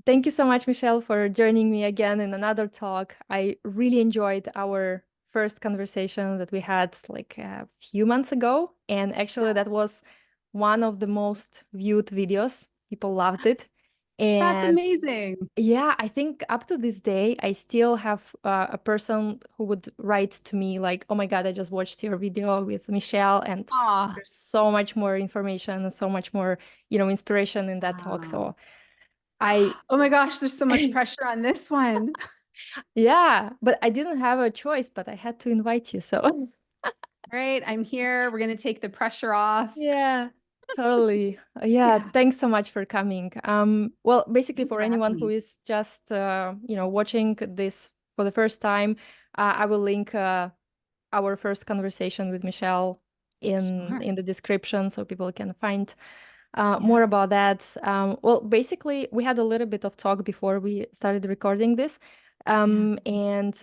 Thank you so much, Michelle, for joining me again in another talk. I really enjoyed our first conversation that we had like a few months ago. And actually, that was one of the most viewed videos. People loved it. That's And amazing. yeah, I think up to this day, I still have a person who would write to me like, "Oh my God, I just watched your video with Michelle, and Aw, there's so much more information and so much more, inspiration in that talk." wow. So I, Oh my gosh, there's so much pressure on this one. yeah, but I didn't have a choice, but I had to invite you. So Right, I'm here. We're going to take the pressure off. yeah, totally. Yeah, Yeah, thanks so much for coming. Well, basically thanks for for having anyone who me. is just watching this for the first time, I will link our first conversation with Michelle Sure. in the description so people can find Yeah. more about that. Well, basically, we had a little bit of talk before we started recording this, Yeah. and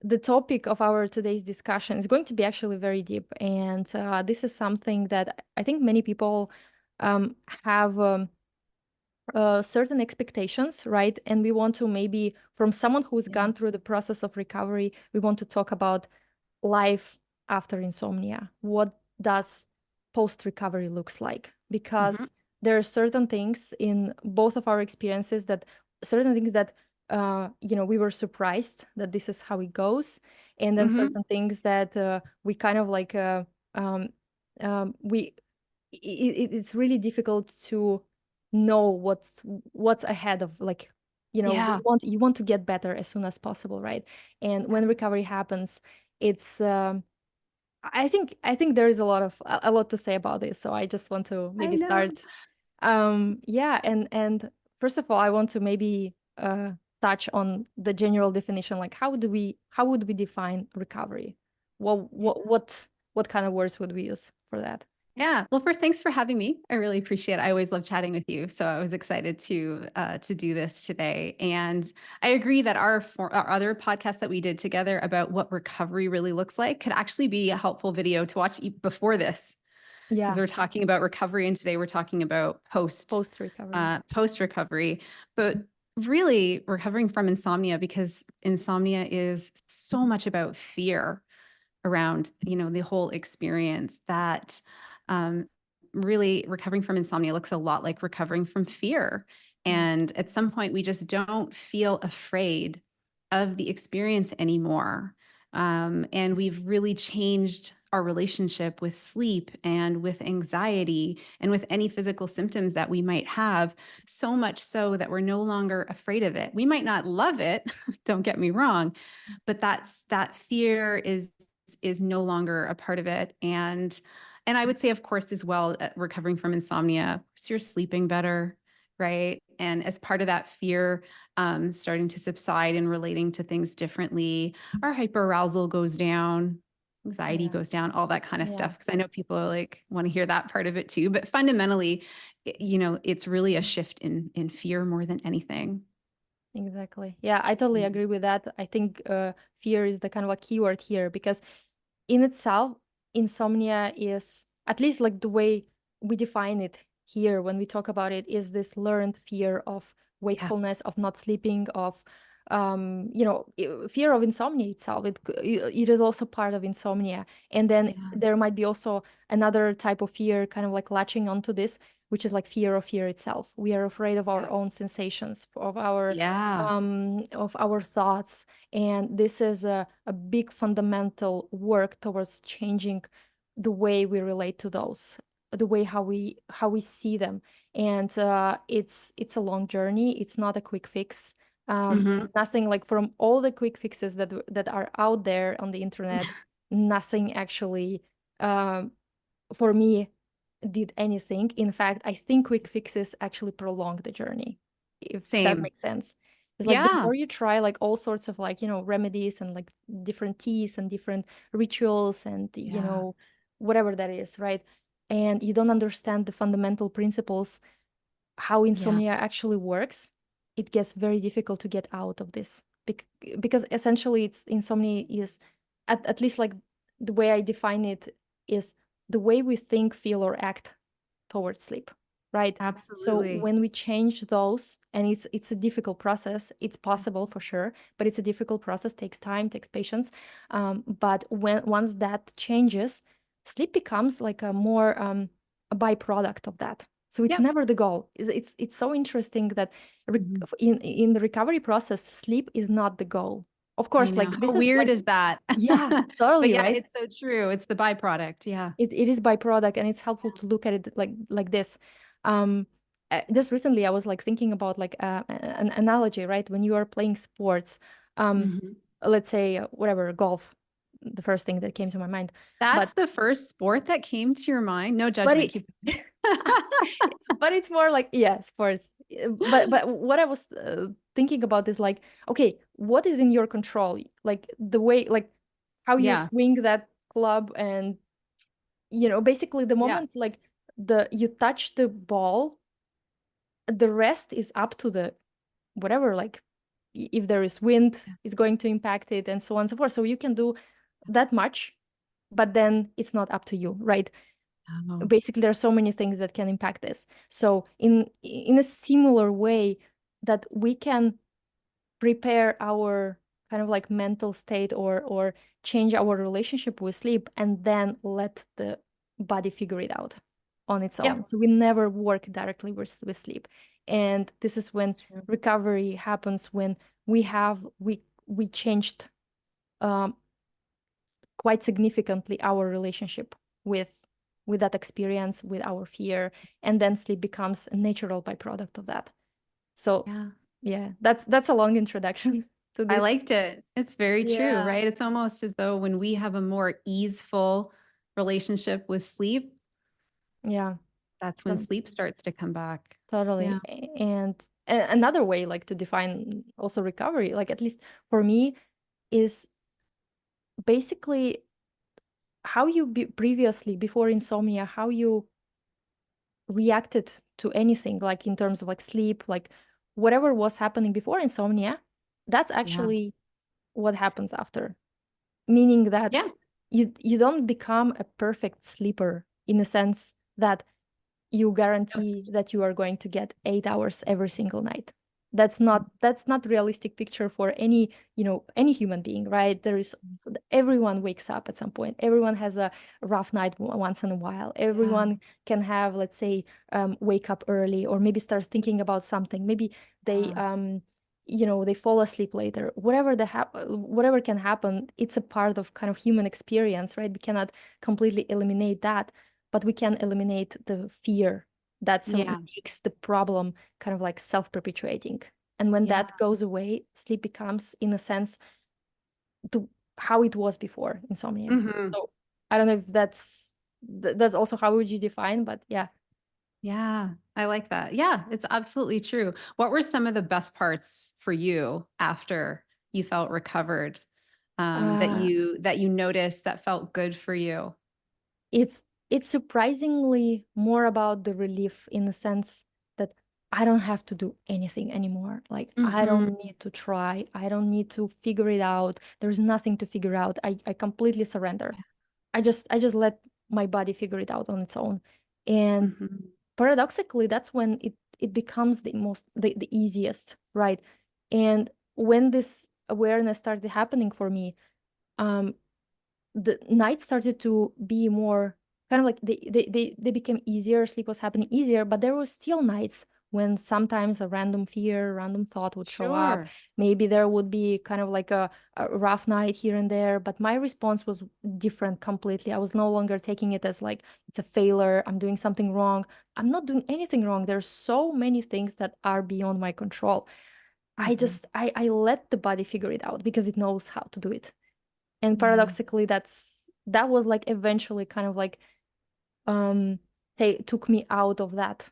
the topic of our today's discussion is going to be actually very deep, and this is something that I think many people have. Certain expectations, right? And we want to maybe, from someone who's Yeah. gone through the process of recovery, we want to talk about life after insomnia. What does post-recovery looks like? Hmm. Because there are certain things in both of our experiences that certain things that we were surprised that this is how it goes, and then Hmm. certain things that we kind of like um, we it's really difficult to know what's ahead of, like, Yeah. you want to get better as soon as possible, right? And Yeah. when recovery happens, it's I think there is a lot to say about this, so I just want to I maybe know. start. Yeah, and first of all, I want to maybe touch on the general definition, like how would we define recovery? What kind of words would we use for that? Yeah. Well, first, thanks for having me. I really appreciate it. I always love chatting with you, so I was excited to do this today. And I agree that our other podcast that we did together about what recovery really looks like could actually be a helpful video to watch before this, because Yeah, we're talking about recovery, and today we're talking about post recovery. post recovery. But really, recovering from insomnia, because insomnia is so much about fear around the whole experience that um, really recovering from insomnia looks a lot like recovering from fear. Yeah. And at some point we just don't feel afraid of the experience anymore. And we've really changed our relationship with sleep and with anxiety and with any physical symptoms that we might have, so much so that we're no longer afraid of it. We might not love it, don't get me wrong, but that fear is no longer a part of it. And I would say, of course, as well, recovering from insomnia, so you're sleeping better, right? And as part of that fear starting to subside and relating to things differently, our hyperarousal goes down, anxiety Yeah. goes down, all that kind of Yeah. stuff. Because I know people are like want to hear that part of it too. But fundamentally, it's really a shift in fear more than anything. Exactly. Yeah, I totally Yeah. agree with that. I think fear is the kind of like keyword here, because in itself, insomnia is, at least like the way we define it here when we talk about it, is this learned fear of Yeah. wakefulness, of not sleeping, of fear of insomnia itself. It is also part of insomnia. And then Yeah. there might be also another type of fear, kind of like latching onto this, which is like fear of fear itself. We are afraid of our Yeah. own sensations, Yeah. of our thoughts, and this is a big fundamental work towards changing the way we relate to those, the way how we see them. And it's a long journey. It's not a quick fix. Hmm. Nothing, like, from all the quick fixes that are out there on the internet, nothing actually, um, for me, did anything. In fact, I think quick fixes actually prolong the journey, if that Same. makes sense. It's like the Yeah. more you try like all sorts of, like, remedies and like different teas and different rituals and, Yeah. whatever that is, right? And you don't understand the fundamental principles, how Yeah. insomnia actually works, it gets very difficult to get out of this. Because essentially it's insomnia is, at least like the way I define it, is the way we think, feel, or act towards sleep. right? So Absolutely. when we change those, and it's a difficult process, it's possible for sure, but it's a difficult process, takes time, takes patience. But when once that changes, sleep becomes like a more a byproduct of that. So it's Yep. never the goal. It's so interesting that Mhm. in the recovery process, sleep is not the goal. Of I course, know. like How this is weird like, is that? yeah, But totally, yeah, right? it's so true. It's the byproduct. Yeah. It is byproduct, and it's helpful to look at it like this. Um, just recently, I was like thinking about like an analogy, right? When you are playing sports, um, Mhm. let's say whatever, golf, the first thing that came to my mind. But That's the first sport that came to your mind? No but judgment. it Keep but it's more like, yeah, sports. But what I was thinking about is like, okay, what is in your control? Like the way, like how you Yeah. swing that club, and basically the Yeah. moment like the you touch the ball, the rest is up to the whatever, like if there is wind is going to impact it, and so on and so forth. So you can do that much, but then it's not up to you, right? Oh, Basically there are so many things that can impact this. So in a similar way that we can prepare our kind of like mental state, or change our relationship with sleep, and then let the body figure it out on its own. yep. So we never work directly with sleep. And this is when It's true. recovery happens, when we changed um, quite significantly our relationship with that experience, with our fear, and then sleep becomes a natural byproduct of that. So Yeah. yeah, that's a long introduction to I this. liked it. It's very true, Yeah. right? It's almost as though when we have a more easeful relationship with sleep, Yeah, that's when to- sleep starts to come back. totally. Yeah. And another way like to define also recovery, like at least for me, is basically how you previously, before insomnia, how you reacted to anything, like in terms of like sleep, like whatever was happening before insomnia, that's Yeah. actually what happens after. Meaning that Yeah. you don't become a perfect sleeper in the sense that you guarantee that you are going to get 8 hours every single night. That's not realistic picture for any human being, right? Everyone wakes up at some point. Everyone has a rough night once in a while. Yeah. Everyone can have, let's say, wake up early, or maybe start thinking about something. Maybe they Yeah. they fall asleep later. Whatever can happen, it's a part of kind of human experience, right? We cannot completely eliminate that, but we can eliminate the fear that Yeah. makes the problem kind of like self-perpetuating. And when Yeah. that goes away, sleep becomes, in a sense, to how it was before insomnia. Hmm. So I don't know if that's also how would you define, but yeah. Yeah. I like that. Yeah, it's absolutely true. What were some of the best parts for you after you felt recovered, Uh, that you noticed that felt good for you? it's it's surprisingly more about the relief, in the sense that I don't have to do anything anymore. Like I Hmm. don't need to try. I don't need to figure it out. There's nothing to figure out. I completely surrender. I just let my body figure it out on its own. And Hmm. paradoxically, that's when it becomes the easiest, right? And when this awareness started happening for me, um, the nights started to be more kind of like they became easier. Sleep was happening easier, but there were still nights when sometimes a random fear, random thought would show up. Sure. Maybe there would be kind of like a rough night here and there, but my response was different completely. I was no longer taking it as like it's a failure, I'm doing something wrong. I'm not doing anything wrong. There's so many things that are beyond my control. I Hmm. just I let the body figure it out because it knows how to do it. And Yeah. paradoxically, that was like eventually kind of like um took me out of that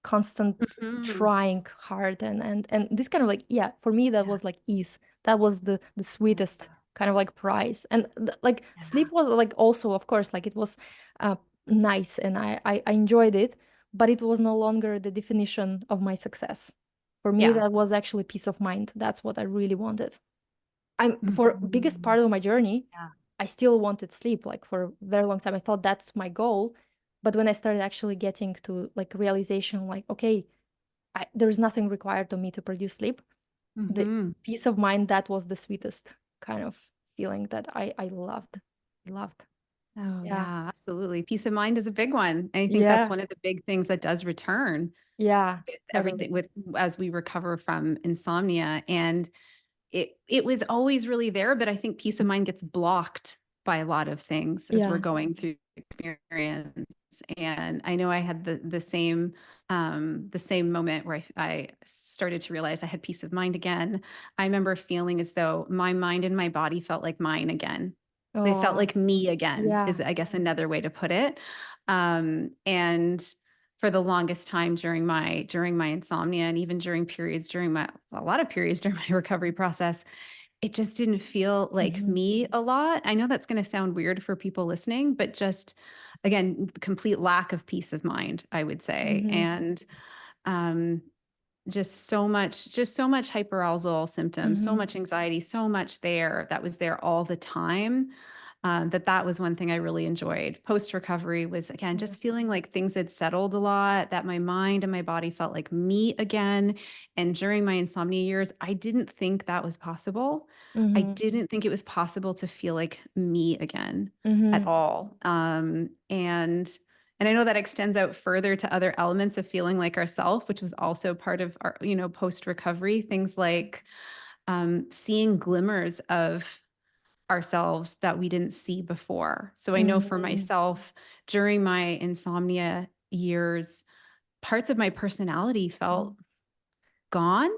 constant Hmm. trying hard, and this kind of like, yeah, for me that Yeah. was like ease. That was the sweetest kind of Yes. like prize. And like Yeah. sleep was like also, of course, like it was uh nice, and I enjoyed it, but it was no longer the definition of my success. For me, Yeah. that was actually peace of mind. That's what I really wanted. I'm for biggest Mhm. part of my journey, Yeah. I still wanted sleep. Like for a very long time, I thought that's my goal. But when I started actually getting to like realization, like, okay, there's nothing required of me to produce sleep, the Hmm. peace of mind, that was the sweetest kind of feeling that I loved. Loved. Oh, Yeah. yeah, absolutely. Peace of mind is a big one. And I think that's Yeah. one of the big things that does return Yeah. with Totally. everything with as we recover from insomnia. And it was always really there, but I think peace of mind gets blocked by a lot of things as we're Yeah. going through the experience. And I know I had the same moment where I started to realize I had peace of mind again. I remember feeling as though my mind and my body felt like mine again. They felt Oh, like me again, is yeah. I guess another way to put it. And for the longest time during my insomnia, and even during periods during my a lot of periods during my recovery process, it just didn't feel like Hmm. me a lot. I know that's going to sound weird for people listening, but just again, complete lack of peace of mind, I would say. Hmm. And um just so much hyperarousal symptoms, so Hmm. much anxiety, so much there that was there all the time. That was one thing I really enjoyed. Post recovery was again Yeah. just feeling like things had settled a lot, that my mind and my body felt like me again. And during my insomnia years, I didn't think that was possible. I Hmm. didn't think it was possible to feel like me again at Hmm. all. And I know that extends out further to other elements of feeling like ourself, which was also part of our, post recovery, things like seeing glimmers of ourselves that we didn't see before. So I know for Hmm. myself, during my insomnia years, parts of my personality felt gone,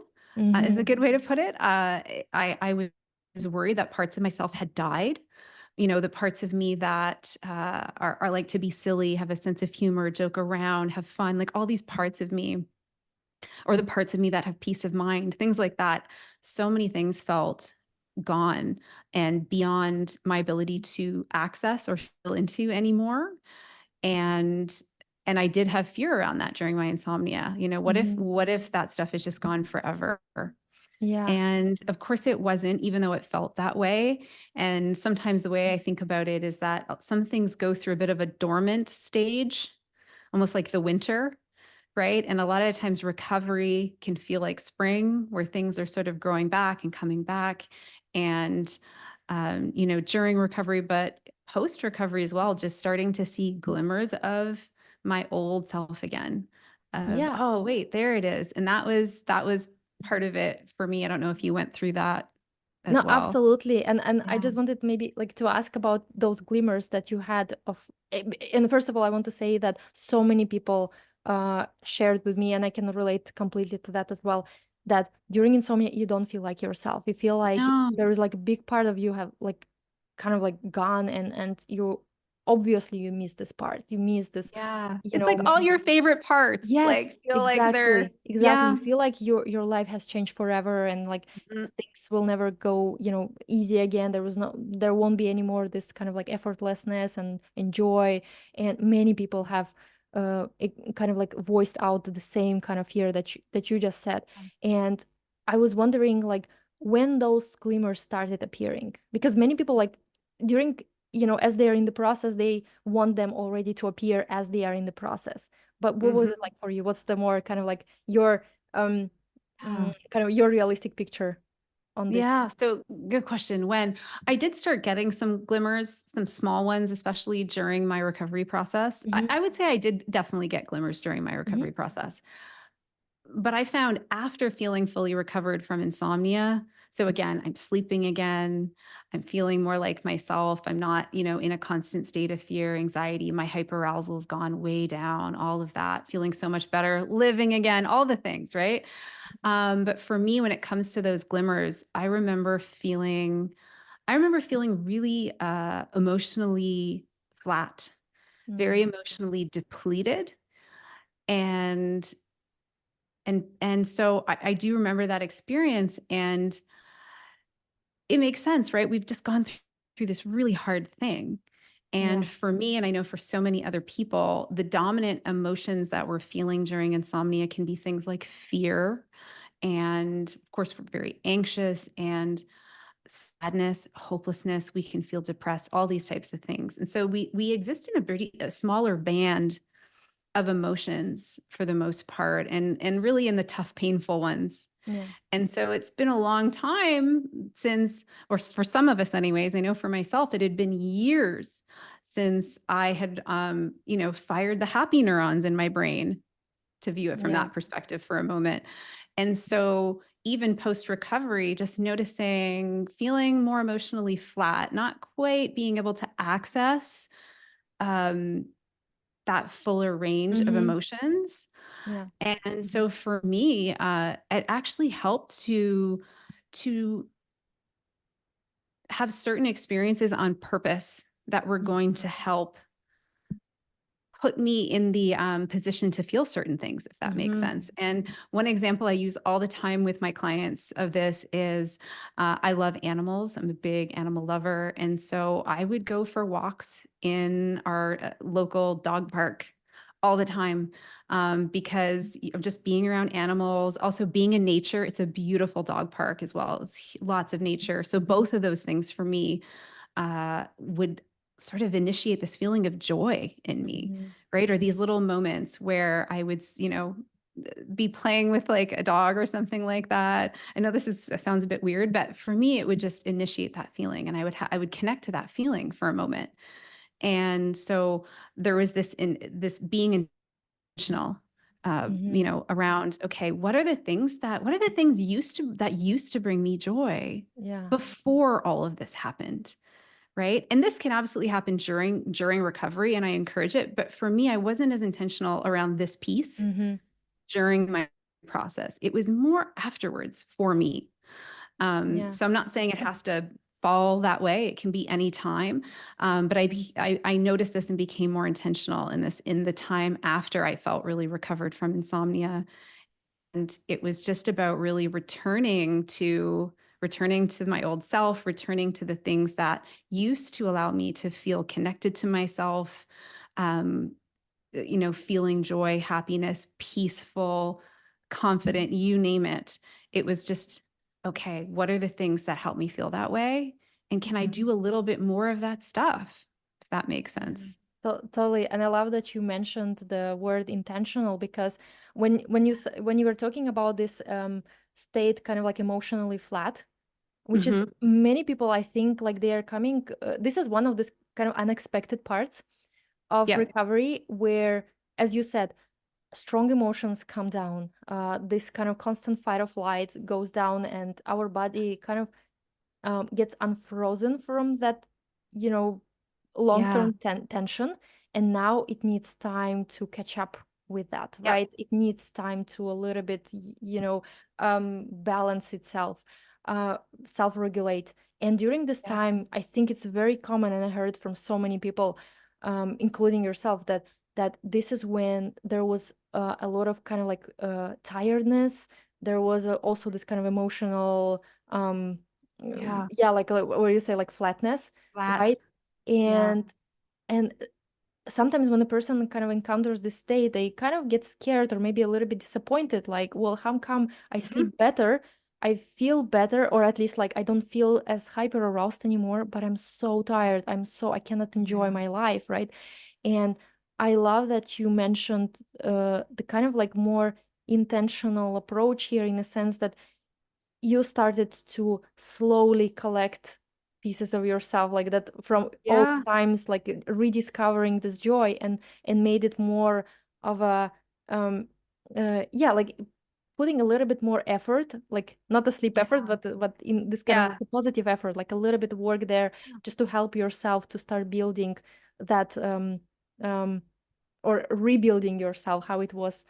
is a Hmm. good way to put it. I was worried that parts of myself had died. The parts of me that are like to be silly, have a sense of humor, joke around, have fun, like all these parts of me, or the parts of me that have peace of mind, things like that. So many things felt gone and beyond my ability to access or feel into anymore. And I did have fear around that during my insomnia. What if Hmm. what if that stuff is just gone forever? Yeah. And of course it wasn't, even though it felt that way. And sometimes the way I think about it is that some things go through a bit of a dormant stage, almost like the winter, right? And a lot of times recovery can feel like spring, where things are sort of growing back and coming back. And, during recovery, but post recovery as well, just starting to see glimmers of my old self again. Of, Yeah. oh, wait, there it is. And that was part of it for me. I don't know if you went through that as No, well. absolutely. And I Yeah. just wanted maybe like to ask about those glimmers that you had of and first of all, I want to say that so many people shared with me, and I can relate completely to that as well, that during insomnia you don't feel like yourself. You feel like No. there is like a big part of you have like kind of like gone, and you obviously you miss this part. You miss this, Yeah. you It's know, like all maybe. your favorite parts, like Yes, feel like they're, exactly. Exactly. You yeah. feel like your life has changed forever, and like Mhm. things will never go, easy again. There won't be any more this kind of like effortlessness and joy. And many people have kind of like voiced out the same kind of fear that you just said. And I was wondering like when those glimmers started appearing, because many people like during, as they're in the process, they want them already to appear as they are in the process. But what was Mhm. it like for you? What's the more kind of like your um Yeah. kind of your realistic picture on this? Yeah. So good question. When I did start getting some glimmers, some small ones, especially during my recovery process, I, Hmm. I would say I did definitely get glimmers during my Hmm. recovery process. But I found after feeling fully recovered from insomnia, so again, I'm sleeping again, I'm feeling more like myself. I'm not, in a constant state of fear, anxiety. My hyperarousal has gone way down, all of that, feeling so much better, living again, all the things, right? But for me, when it comes to those glimmers, I remember feeling really emotionally flat, very emotionally depleted. And so I do remember that experience, and it makes sense, right? We've just gone through this really hard thing. And Yeah. for me, and I know for so many other people, the dominant emotions that we're feeling during insomnia can be things like fear. And of course, we're very anxious and sadness, hopelessness, we can feel depressed, all these types of things. And so we exist in a smaller band of emotions for the most part, and really in the tough, painful ones. Yeah. And so it's been a long time since, or for some of us anyways, I know for myself, it had been years since I had, fired the happy neurons in my brain, to view it from Yeah. that perspective for a moment. And so even post recovery, just noticing feeling more emotionally flat, not quite being able to access um, that fuller range of Mm-hmm. emotions. Yeah. And so for me, it actually helped to have certain experiences on purpose that were going to help put me in the position to feel certain things, if that makes Mm-hmm. sense. And one example I use all the time with my clients of this is I love animals. I'm a big animal lover. And so I would go for walks in our local dog park all the time because of just being around animals, also being in nature. It's a beautiful dog park as well. It's lots of nature. So both of those things for me would sort of initiate this feeling of joy in me, Mm-hmm. right? Or these little moments where I would, be playing with like a dog or something like that. I know sounds a bit weird, but for me, it would just initiate that feeling, and I would connect to that feeling for a moment. And so there was this being intentional, Mm-hmm. around, okay, what are the things used to bring me joy Yeah. before all of this happened, right? And this can absolutely happen during recovery, and I encourage it. But for me, I wasn't as intentional around this piece Mm-hmm. during my process. It was more afterwards for me. Yeah. So I'm not saying it has to fall that way. It can be any time. But I noticed this and became more intentional in the time after I felt really recovered from insomnia. And it was just about really returning to my old self, returning to the things that used to allow me to feel connected to myself, um, feeling joy, happiness, peaceful, confident, you name it. It was just, okay, what are the things that help me feel that way? And can I Mm-hmm. do a little bit more of that stuff? If that makes Yeah. sense. Totally. And I love that you mentioned the word intentional, because when you were talking about this state, kind of like emotionally flat, which is Hmm. many people, I think, like they are coming, this is one of this kind of unexpected parts of Yep. recovery where, as you said, strong emotions come down. This kind of constant fight or flight goes down, and our body kind of gets unfrozen from that, you know, Yeah. long-term tension. And now it needs time to catch up with that, Yep. right? It needs time to a little bit, balance itself, uh, self-regulate. And during this Yeah. time, I think it's very common, and I heard from so many people, including yourself, that this is when there was a lot of kind of like tiredness. There was also this kind of emotional Yeah. yeah, like what do you say, like flatness, right? Flat. Yeah. And sometimes when a person kind of encounters this state, they kind of get scared or maybe a little bit disappointed, like, well, how come I Mhm. sleep better, I feel better, or at least like I don't feel as hyper aroused anymore, but I'm so tired, I cannot enjoy Yeah. my life, right? And I love that you mentioned the kind of like more intentional approach here, in a sense that you started to slowly collect pieces of yourself, like that, from old Yeah. times, like rediscovering this joy, and made it more of a um yeah, like putting a little bit more effort, like not a sleep effort, Yeah. but in this kind of like Yeah. a positive effort, like a little bit of work there, just to help yourself to start building that um or rebuilding yourself how it was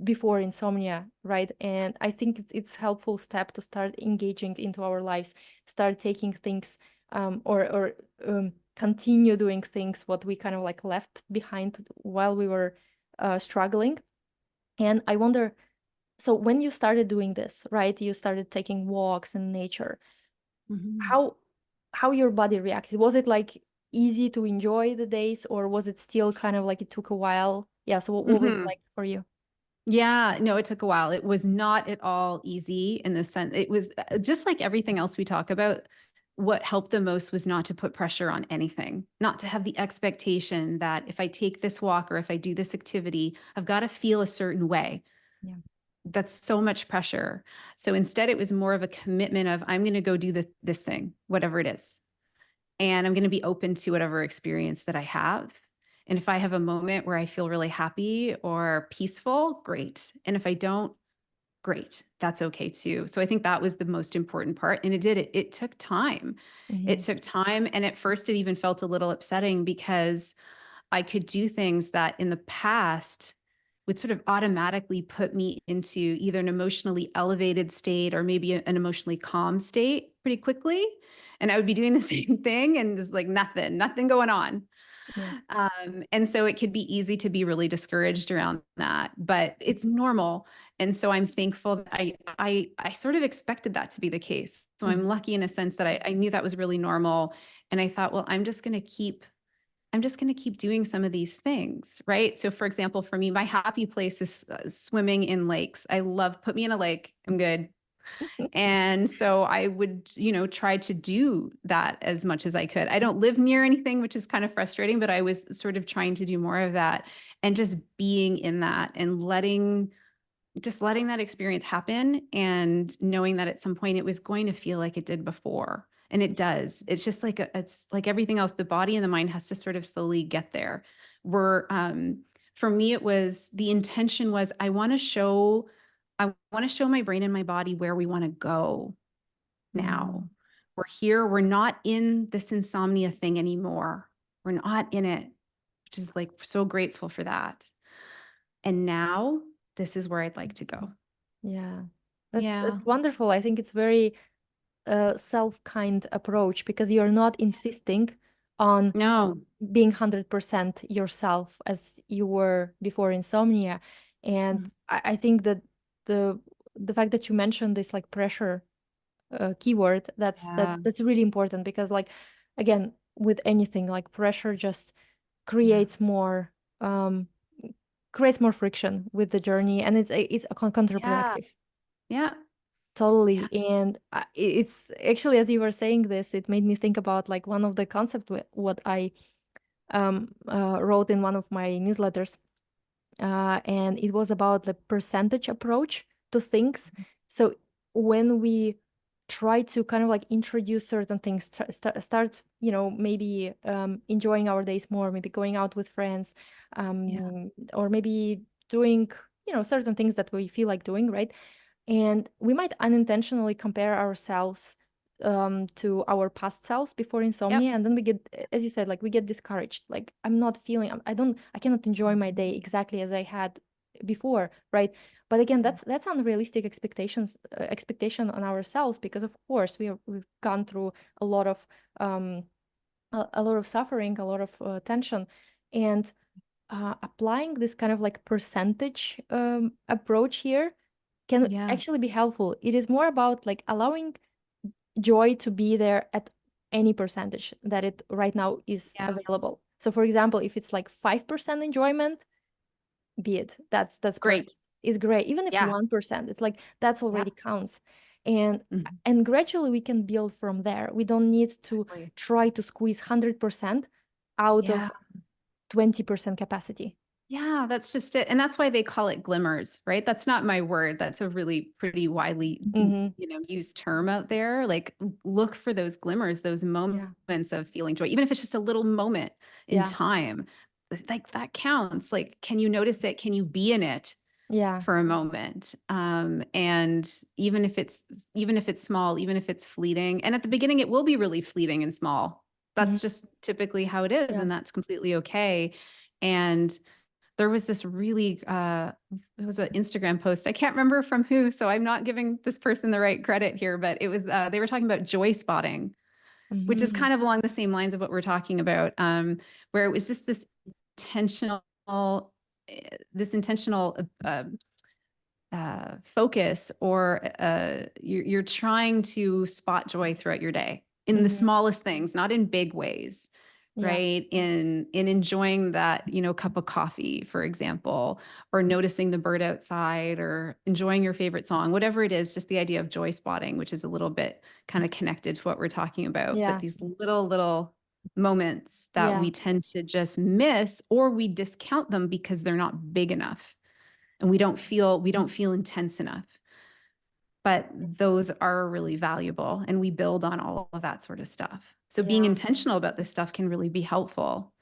before insomnia, right? And I think it's helpful step to start engaging into our lives, start taking things, or continue doing things what we kind of like left behind while we were struggling. And I wonder, so when you started doing this, right, you started taking walks in nature, Mhm. how how your body reacted? Was it like easy to enjoy the days, or was it still kind of like it took a while? Yeah, so what was it Mhm. like for you? Yeah, no, it took a while. It was not at all easy in the sense it was just like everything else we talk about. What helped the most was not to put pressure on anything, not to have the expectation that if I take this walk or if I do this activity, I've got to feel a certain way. Yeah. That's so much pressure. So instead, it was more of a commitment of I'm going to go do this thing, whatever it is, and I'm going to be open to whatever experience that I have. And if I have a moment where I feel really happy or peaceful, great. And if I don't, great. That's okay too. So I think that was the most important part. And it took time. It Hmm. took time. And at first, it even felt a little upsetting because I could do things that in the past would sort of automatically put me into either an emotionally elevated state or maybe an emotionally calm state pretty quickly. And I would be doing the same thing and just like nothing going on. Yeah. And so it could be easy to be really discouraged around that, but it's normal. And so I'm thankful that I sort of expected that to be the case. So I'm Hmm. lucky in a sense that I knew that was really normal. And I thought, well, I'm just going to keep doing some of these things, right? So, for example, for me, my happy place is swimming in lakes. I love put me in a lake. I'm good. And so I would, try to do that as much as I could. I don't live near anything, which is kind of frustrating, but I was sort of trying to do more of that and just being in that and letting that experience happen and knowing that at some point it was going to feel like it did before. And it does. It's just like it's like everything else. The body and the mind has to sort of slowly get there. We're For me, it was the intention was I want to show my brain and my body where we want to go now. Hmm. We're here. We're not in this insomnia thing anymore. We're not in it, which is like so grateful for that. And now this is where I'd like to go. Yeah. Yeah. That's wonderful. I think it's very self-kind approach because you're not insisting on No. being 100% yourself as you were before insomnia. And Mm. I think that the the fact that you mentioned this like pressure keyword, Yeah. that's really important because like again, with anything like pressure just Yeah. creates more um creates more friction with the journey and it's Yeah. counterproductive. Yeah. Yeah. Totally. And it's actually, as you were saying this, it made me think about like one of the concept what I wrote in one of my newsletters. And it was about the percentage approach to things. So when we try to kind of like introduce certain things, start, maybe enjoying our days more, maybe going out with friends, Yeah. or maybe doing, certain things that we feel like doing, right? And we might unintentionally compare ourselves to our past selves before Yep. insomnia. And then we get, as you said, like we get discouraged. Like I'm not feeling, I cannot enjoy my day exactly as I had before, right? But again, that's unrealistic expectation on ourselves because of course we've gone through a lot of um, a lot of suffering, a lot of tension, and applying this kind of like percentage approach here can Yeah. actually be helpful. It is more about like allowing joy to be there at any percentage that it right now is Yeah. available. So for example, if it's like 5% enjoyment, be it. That's perfect. Great. It's great. Even if Yeah. 1%, it's like that's Yeah. already counts. And Mhm. and gradually we can build from there. We don't need to Exactly. try to squeeze 100% out Yeah. of 20% capacity. Yeah, that's just it. And that's why they call it glimmers, right? That's not my word. That's a really pretty widely, Hmm. used term out there. Like look for those glimmers, those Yeah. moments of feeling joy, even if it's just a little moment in Yeah. time. Like that counts. Like, can you notice it? Can you be in it Yeah. for a moment? And even if it's small, even if it's fleeting, and at the beginning it will be really fleeting and small. Hmm. That's just typically how it is, Yeah. and that's completely okay. And there was this really it was an Instagram post. I can't remember from who, so I'm not giving this person the right credit here, but it was they were talking about joy spotting, which is Hmm. kind of along the same lines of what we're talking about, where it was just intentional this intentional focus, or you're trying to spot joy throughout your day in the Hmm. smallest things, not in big ways, Yeah. right? In enjoying that, cup of coffee, for example, or noticing the bird outside or enjoying your favorite song, whatever it is, just the idea of joy spotting, which is a little bit kind of connected to what we're talking about. But Yeah. these little moments that Yeah. we tend to just miss or we discount them because they're not big enough and we don't feel intense enough, but those are really valuable and we build on all of that sort of stuff. So being Yeah. intentional about this stuff can really be helpful.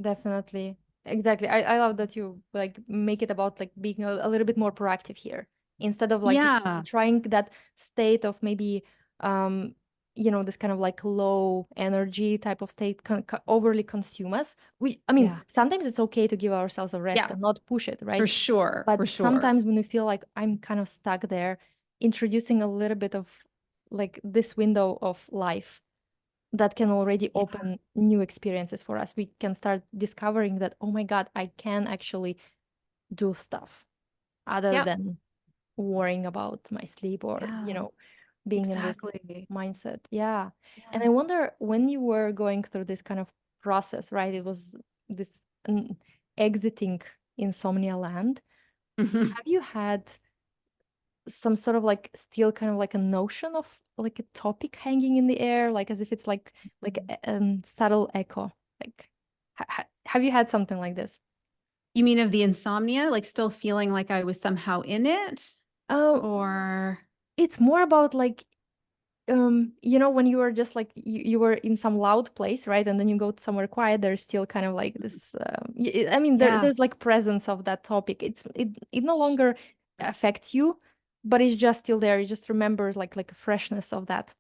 Definitely. Exactly. I love that you like make it about like being a little bit more proactive here instead of like Yeah. trying that state of maybe um this kind of like low energy type of state overly consume us. I mean, Yeah. sometimes it's okay to give ourselves a rest Yeah. and not push it, For right? sure. But For sure. sometimes when we feel like I'm kind of stuck there, introducing a little bit of like this window of life that can already Yeah. open new experiences for us. We can start discovering that, oh my God, I can actually do stuff other Yep. than worrying about my sleep or, Yeah. being in this Exactly. mindset. Yeah. And Yeah. I wonder when you were going through this kind of process, right? It was this exiting insomnia land. Mhm. Have you had some sort of like still kind of like a notion of like a topic hanging in the air, like as if it's like a subtle echo. Like, have you had something like this? You mean of the insomnia, like still feeling like I was somehow in it? Oh, Or it's more about like when you were just like you were in some loud place, right? And then you go to somewhere quiet, there's still kind of like this I mean yeah. there's like presence of that topic. It no longer affects you, but it's just still there. You just remember like a freshness of that.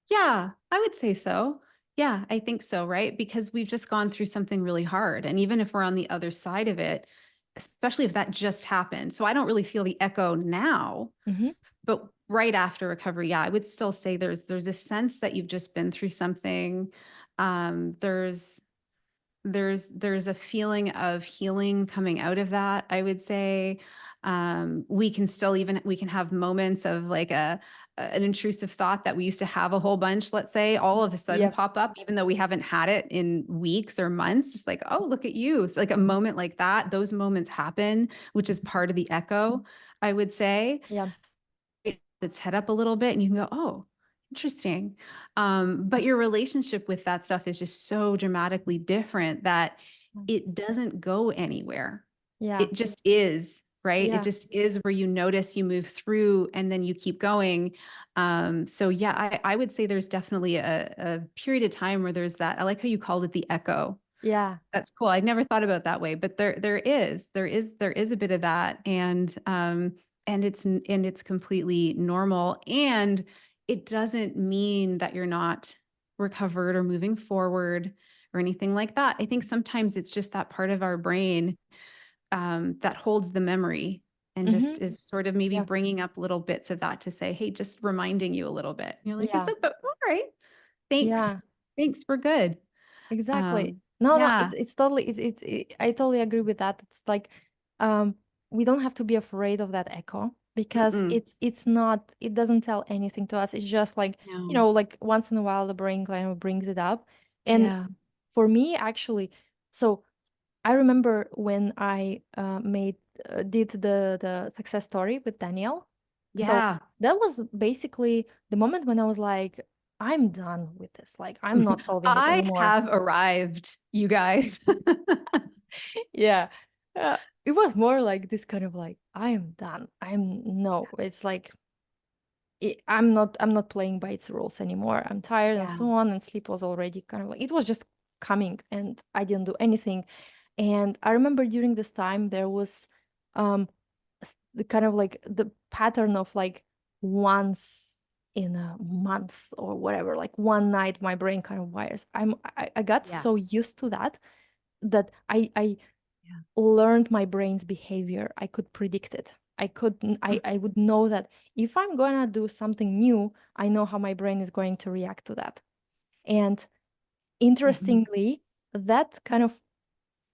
Yeah, I would say so. Yeah, I think so, right? Because we've just gone through something really hard. And even if we're on the other side of it, especially if that just happened. So I don't really feel the echo now, Hmm. but right after recovery, yeah, I would still say there's a sense that you've just been through something. There's there's a feeling of healing coming out of that, I would say. We can have moments of like an intrusive thought that we used to have a whole bunch, let's say, all of a sudden Yep. pop up, even though we haven't had it in weeks or months, just like, oh, look at you. It's like a moment like that. Those moments happen, which is part of the echo, I would say. Yeah. Its head up a little bit and you can go, oh, interesting. But your relationship with that stuff is just so dramatically different that it doesn't go anywhere. Yeah. It just is, right? It Yeah. just is where you notice, you move through, and then you keep going. So yeah, I would say there's definitely a period of time where there's that. I like how you called it the echo. Yeah. That's cool. I'd never thought about it that way, but there is a bit of that, and it's completely normal, and it doesn't mean that you're not recovered or moving forward or anything like that. I think sometimes it's just that part of our brain that holds the memory and Hmm. just is sort of maybe Yeah. bringing up little bits of that to say, hey, just reminding you a little bit. And you're like, it's Yeah. all right. Thanks. Yeah. Thanks. We're good. Exactly. Um, No, no, yeah. it's totally I totally agree with that. It's like um we don't have to be afraid of that echo because Mm-mm. it's not it doesn't tell anything to us. It's just like, No. like once in a while the brain kind of brings it up. And Yeah. for me actually, so I remember when I did the success story with Danielle. So Yeah. that was basically the moment when I was like, I'm done with this. Like I'm not solving it I anymore. have arrived, you guys. Yeah. It was more like this kind of like, I am done. No, it's like I'm not playing by its rules anymore. I'm tired and Yeah. so on. And sleep was already kind of like it was just coming and I didn't do anything. And I remember during this time there was um the kind of like the pattern of like once in a month or whatever, like one night my brain kind of wires. I got Yeah. so used to that I Yeah. learned my brain's behavior. I could predict it. I would know that if I'm gonna do something new, I know how my brain is going to react to that. And Mhm. interestingly, that kind of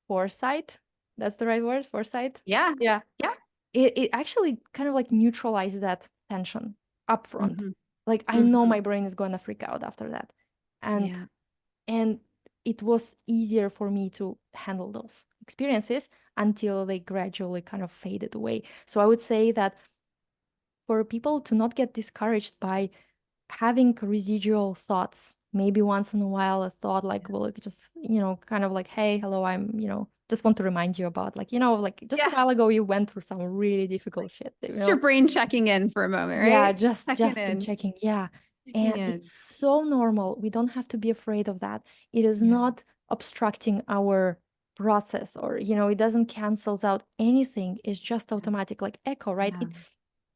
foresight, that's the right word, foresight. Yeah. Yeah. Yeah. It actually kind of like neutralized that tension upfront. Mhm. Like I know Mhm. my brain is gonna freak out after that. And Yeah. and it was easier for me to handle those experiences until they gradually kind of faded away. So I would say that for people to not get discouraged by having residual thoughts, maybe once in a while, a thought like, well, it just, kind of like, hey, hello, just want to remind you about, like, like just a Yeah. while ago, you went through some really difficult shit, Just your brain checking in for a moment, Yeah, right? Just just checking just in in, checking. Yeah. checking And it's in. so normal. We don't have to be afraid of that. It is Yeah. not obstructing our process, or, it doesn't cancels out anything. It's just automatic, like echo, right? Yeah.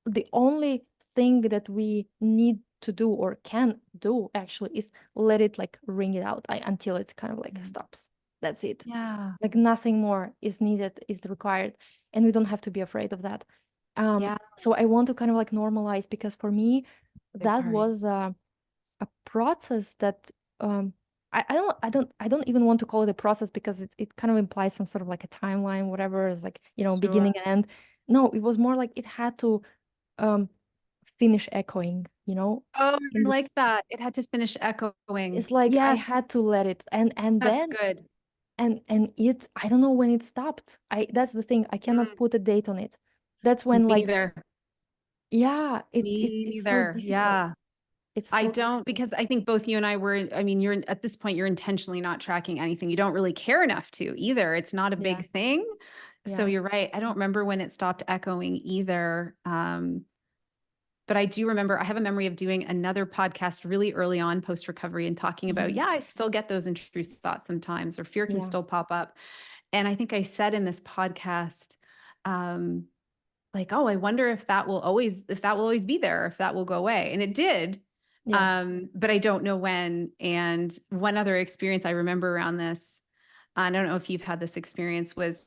The only thing that we need to do or can do actually is let it like ring it out until it kind of like Yeah. stops. That's it. Yeah. Like nothing more is needed, is required, and we don't have to be afraid of that. Yeah. So I want to kind of like normalize, because for me, Big that part. was a process that I don't even want to call it a process, because it kind of implies some sort of like a timeline, whatever is like, Sure. beginning and end. No, it was more like it had to um finish echoing, Oh, in I this. like that. It had to finish echoing. It's like I Yes, had to let it, and that's then good. it, I don't know when it stopped. That's the thing, I cannot Mm, put a date on it. That's me when, like, neither. yeah, Me it's so neither. difficult. Yeah. It's I so don't, difficult. because I think both you and I were, I mean, you're at this point, you're intentionally not tracking anything. You don't really care enough to either. It's not a Yeah, big thing. So yeah. you're right. I don't remember when it stopped echoing either. But I do remember I have a memory of doing another podcast really early on post recovery and talking about, Hmm. yeah, I still get those intrusive thoughts sometimes, or fear can Yeah, still pop up. And I think I said in this podcast, um, like, oh, I wonder if that will always be there, if that will go away. And it did. yeah. But I don't know when. And one other experience I remember around this, I don't know if you've had this experience, was,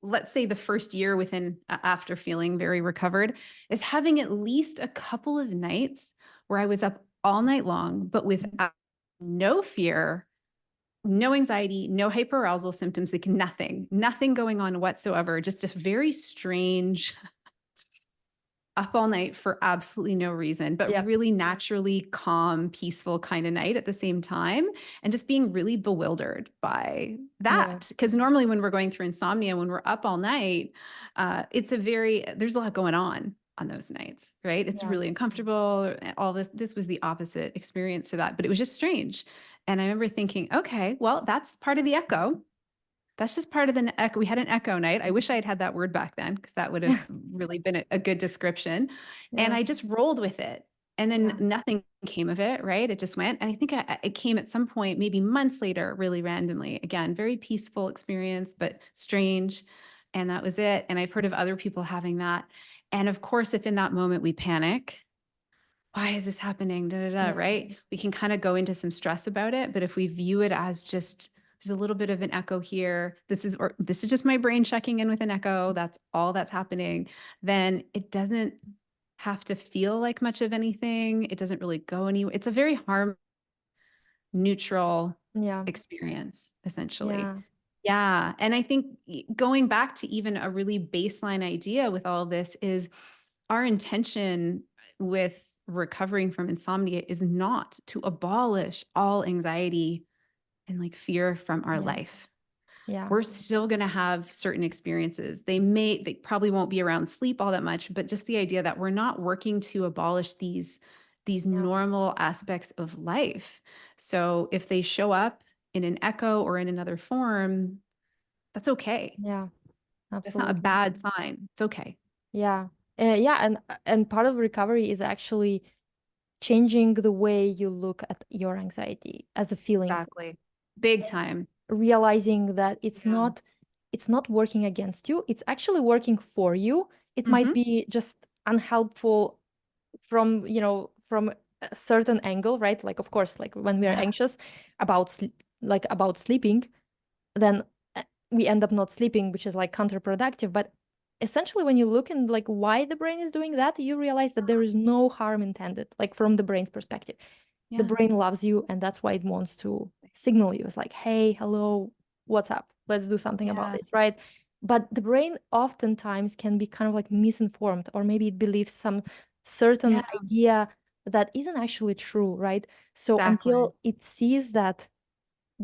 let's say, the first year within after feeling very recovered, is having at least a couple of nights where I was up all night long, but with Mhm. no fear, no anxiety, no hyperarousal symptoms, like nothing going on whatsoever. Just a very strange up all night for absolutely no reason, but Yeah, really naturally calm, peaceful kind of night at the same time. And just being really bewildered by yeah, that. Because normally when we're going through insomnia, when we're up all night, there's a lot going on those nights, right? It's yeah, really uncomfortable. All this was the opposite experience to that, but it was just strange. And I remember thinking, okay, well, that's part of the echo. That's just part of the echo. We had an echo night. I wish I had had that word back then, because that would have really been a good description. And yeah, I just rolled with it. And then yeah, nothing came of it, right? It just went. And I think it came at some point, maybe months later, really randomly. Again, very peaceful experience, but strange. And that was it. And I've heard of other people having that. And of course, if in that moment we panic, why is this happening? Da, da, da, yeah, right? We can kind of go into some stress about it. But if we view it as just, there's a little bit of an echo here, this is just my brain checking in with an echo, that's all that's happening, then it doesn't have to feel like much of anything. It doesn't really go anywhere. It's a very harm neutral yeah, experience, essentially. yeah, Yeah. And I think going back to even a really baseline idea with all of this is, our intention with recovering from insomnia is not to abolish all anxiety and like fear from our yeah, life. yeah, We're still going to have certain experiences. They probably won't be around sleep all that much, but just the idea that we're not working to abolish these yeah, normal aspects of life. So if they show up in an echo or in another form, that's okay. yeah, That's not a absolutely. bad sign. It's okay. Yeah. Yeah, and part of recovery is actually changing the way you look at your anxiety as a feeling, Exactly. Big and time. realizing that Yeah. it's not working against you, it's actually working for you. It might Hmm. be just unhelpful from, from a certain angle, right? Like, of course, like when we are Yeah. anxious about about sleeping, then we end up not sleeping, which is like counterproductive. But essentially, when you look and like why the brain is doing that, you realize that there is no harm intended, like from the brain's perspective. The Yeah. brain loves you, and that's why it wants to signal you. It's like, hey, hello, what's up? Let's do something about Yeah. this, right? But the brain oftentimes can be kind of like misinformed, or maybe it believes some certain Yeah. idea that isn't actually true, right? So Exactly. until it sees that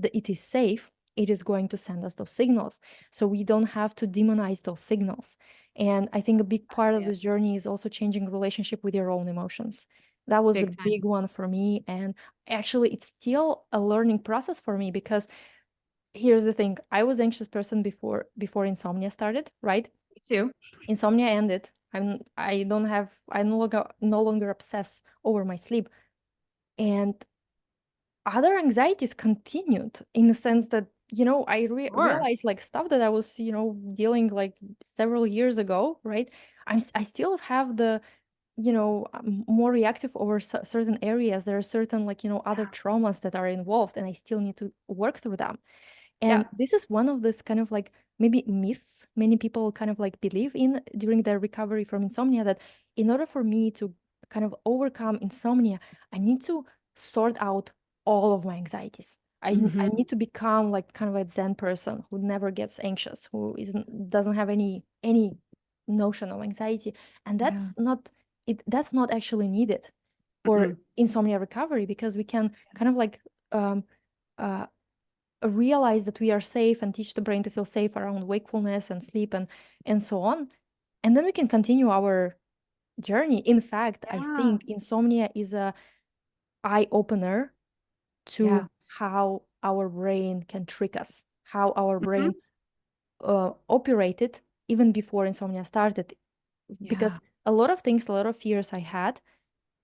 it is safe, it is going to send us those signals. So we don't have to demonize those signals. And I think a big part of Yeah. this journey is also changing relationship with your own emotions. That was a Big time. big one for me. And actually, it's still a learning process for me because here's the thing. I was anxious person before insomnia started, right? Me too. Insomnia ended. I no longer obsess over my sleep. And other anxieties continued in the sense that, I Sure. realized like stuff that I was, dealing like several years ago, right? I still have the, more reactive over certain areas. There are certain like, other Yeah. traumas that are involved, and I still need to work through them. And Yeah. this is one of this kind of like maybe myths many people kind of like believe in during their recovery from insomnia, that in order for me to kind of overcome insomnia, I need to sort out all of my anxieties. I Hmm. need to become like kind of a Zen person who never gets anxious, who doesn't have any notion of anxiety. And Yeah. that's not actually needed for Mm-mm. insomnia recovery, because we can kind of like um, uh, realize that we are safe and teach the brain to feel safe around wakefulness and sleep and so on. And then we can continue our journey. In fact, I Yeah. think insomnia is a eye opener Yeah. to how our brain can trick us, how our Hmm. brain operated even before insomnia started. Yeah. Because a lot of things, a lot of fears I had,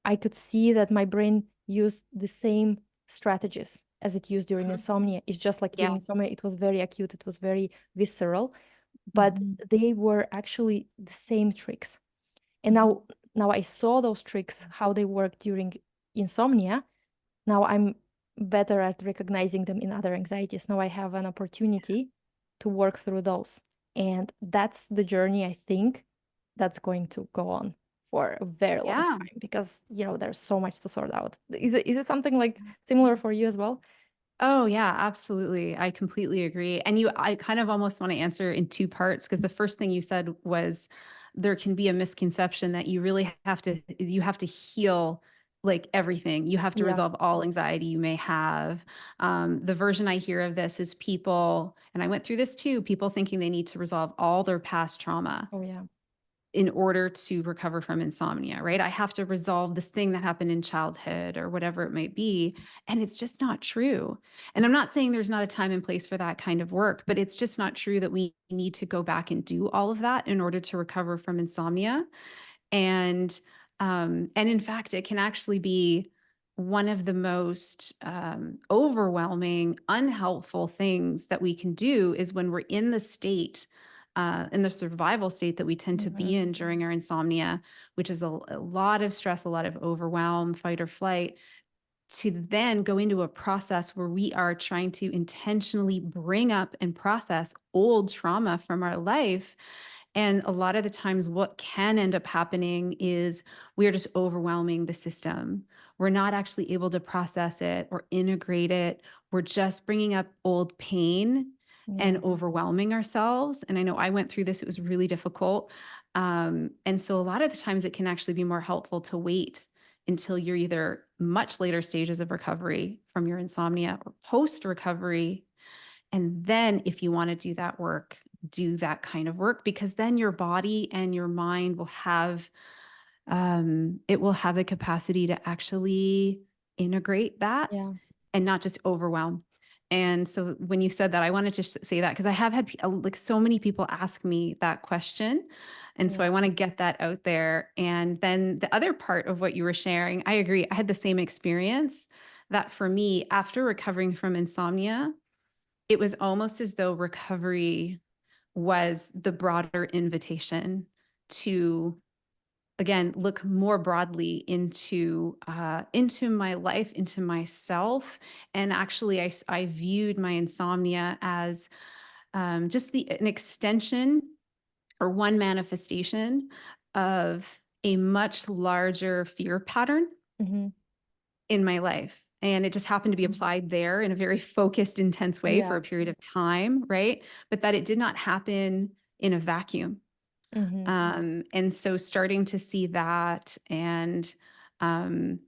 I could see that my brain used the same strategies as it used during Mhm. insomnia. It's just like Yeah. during insomnia, it was very acute, it was very visceral, but Hmm. they were actually the same tricks. And Hmm. now I saw those tricks, how they work during insomnia. Now I'm better at recognizing them in other anxieties. Now I have an opportunity to work through those. And that's the journey I think that's going to go on for a very long Yeah. time, because, there's so much to sort out. Is it something like similar for you as well? Oh, yeah, absolutely. I completely agree. And I kind of almost want to answer in two parts, because the first thing you said was there can be a misconception that you have to heal like everything. You have to Yeah. resolve all anxiety you may have. The version I hear of this is people, and I went through this too, people thinking they need to resolve all their past trauma Oh, yeah. in order to recover from insomnia, right? I have to resolve this thing that happened in childhood or whatever it might be. And it's just not true. And I'm not saying there's not a time and place for that kind of work, but it's just not true that we need to go back and do all of that in order to recover from insomnia. And and in fact, it can actually be one of the most overwhelming, unhelpful things that we can do is when we're in the survival state that we tend to Hmm. be in during our insomnia, which is a lot of stress, a lot of overwhelm, fight or flight, to then go into a process where we are trying to intentionally bring up and process old trauma from our life. And a lot of the times, what can end up happening is we're just overwhelming the system. We're not actually able to process it or integrate it. We're just bringing up old pain and Yeah. overwhelming ourselves. And I know I went through this, it was really difficult. And so, a lot of the times, it can actually be more helpful to wait until you're either much later stages of recovery from your insomnia or post recovery, and then, if you want to do that work, do that kind of work, because then your body and your mind will have it will have the capacity to actually integrate that Yeah. and not just overwhelm. And so when you said that, I wanted to say that because I have had like so many people ask me that question. And so I Yeah. want to get that out there. And then the other part of what you were sharing, I agree. I had the same experience that for me, after recovering from insomnia, it was almost as though recovery was the broader invitation to again look more broadly into my life, into myself. And actually I viewed my insomnia as just an extension or one manifestation of a much larger fear pattern Hmm. in my life. And it just happened to be applied there in a very focused, intense way for Yeah. a period of time, right? But that it did not happen in a vacuum. Hmm. And so starting to see that and um,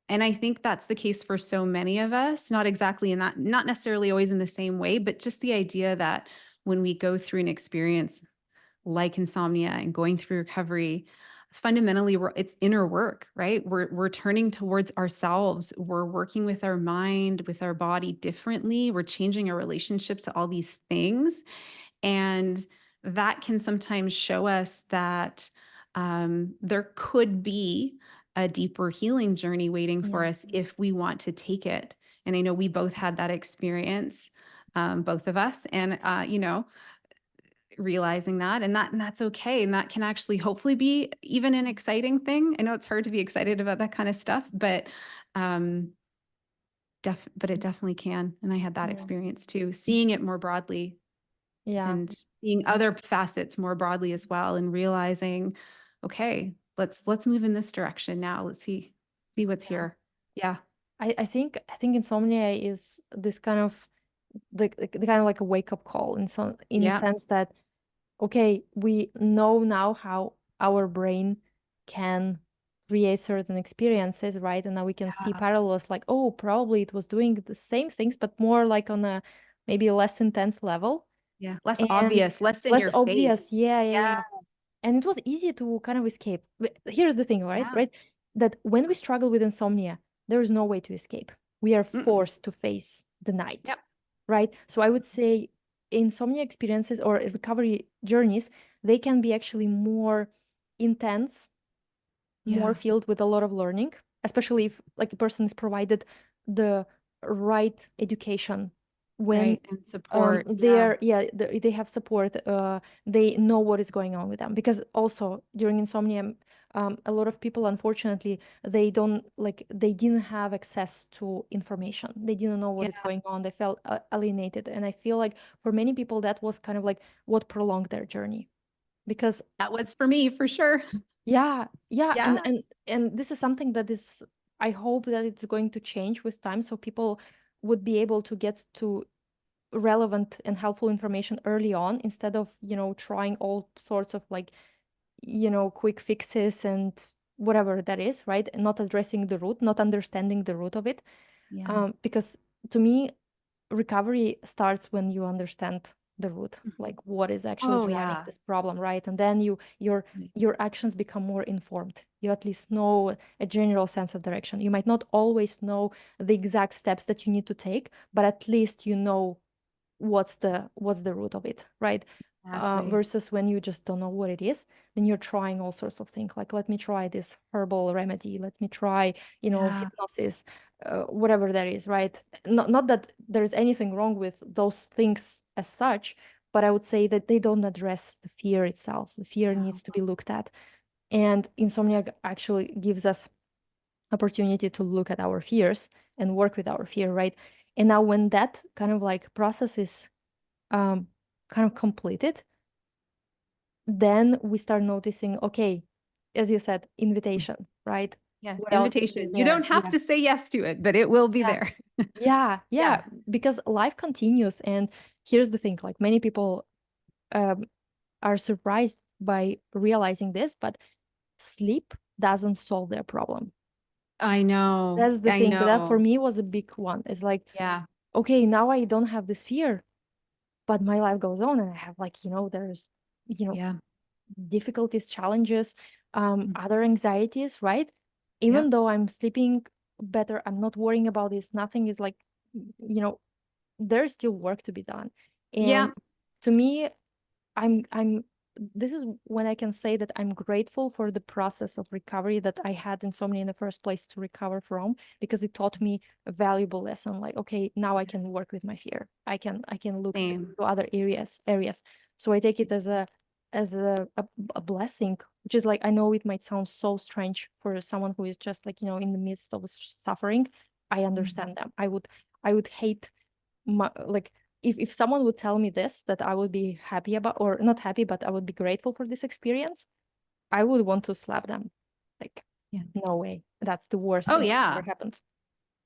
And I think that's the case for so many of us, not exactly in that, not necessarily always in the same way, but just the idea that when we go through an experience like insomnia and going through recovery, fundamentally it's inner work, right? We're turning towards ourselves. We're working with our mind, with our body differently. We're changing our relationship to all these things. And that can sometimes show us that there could be a deeper healing journey waiting for Yeah, us if we want to take it. And I know we both had that experience, both of us. And, realizing that and that's okay, and that can actually hopefully be even an exciting thing. I know it's hard to be excited about that kind of stuff, but um but it definitely can, and I had that yeah, experience too, seeing it more broadly yeah, and seeing other facets more broadly as well, and realizing, okay, let's move in this direction now. Let's see what's yeah. here. Yeah. I think insomnia is this kind of the kind of like a wake up call in the Yeah. sense that okay, we know now how our brain can create certain experiences, right? And now we can see Yeah. parallels like, oh, probably it was doing the same things, but more like on a maybe less intense level Yeah. Less and obvious, less in less your face. obvious. Yeah, yeah, Yeah. yeah. And it was easy to kind of escape. But here's the thing, right? Yeah. Right? That when we struggle with insomnia, there is no way to escape. We are Mm-mm. forced to face the night, Yep. right? So I would say insomnia experiences or recovery journeys, they can be actually more intense, more Yeah. filled with a lot of learning, especially if like a person is provided the right education when Right. And support. Yeah. they're yeah they have support, they know what is going on with them because also during insomnia a lot of people unfortunately they didn't have access to information, they didn't know what is Yeah. going on, they felt alienated, and I feel like for many people that was kind of like what prolonged their journey because That was for me for sure. yeah, yeah, and Yeah. and this is something that is I hope that it's going to change with time so people would be able to get to relevant and helpful information early on instead of, trying all sorts of like, quick fixes and whatever that is, right? And not addressing the root, not understanding the root of it. Yeah. Because to me, recovery starts when you understand the root, Mhm. like what is actually Oh, driving yeah. this problem, right? And then Right. your actions become more informed. You at least know a general sense of direction. You might not always know the exact steps that you need to take, but at least you know what's the root of it, right? Exactly. Versus when you just don't know what it is, then you're trying all sorts of things like let me try this herbal remedy, let me try Yeah. hypnosis, whatever that is, right? Not that there's anything wrong with those things as such, but I would say that they don't address the fear itself. The fear No. needs to be looked at, and insomnia actually gives us opportunity to look at our fears and work with our fear, right? And now when that kind of like process is um, kind of completed, then we start noticing, okay, as you said, invitation, right? Yeah. What else is Invitation. You there? don't have Yeah, to say yes to it, but it will be yeah, there. yeah, yeah. Yeah. Because life continues, and here's the thing: like many people um, are surprised by realizing this, but sleep doesn't solve their problem. I know. That's the I thing that for know. me was a big one. It's like, Yeah. okay, now I don't have this fear, but my life goes on, and I have like, there's, you know, Yeah. difficulties, challenges, Mm. other anxieties, right? Even Yep. though I'm sleeping better, I'm not worrying about this. Nothing is like, you know, there's still work to be done. Yeah. And to me, I'm this is when I can say that I'm grateful for the process of recovery that I had insomnia in the first place to recover from, because it taught me a valuable lesson. Like, okay, now I can work with my fear. I can look Same. to other areas. So I take it as a blessing, which is like I know it might sound so strange for someone who is just like, in the midst of suffering. I Mhm. understand them. I would hate like if someone would tell me this, that I would be happy about, or not happy, but I would be grateful for this experience, I would want to slap them. Like, Yeah. no way. That's the worst Oh, thing that ever yeah. happened.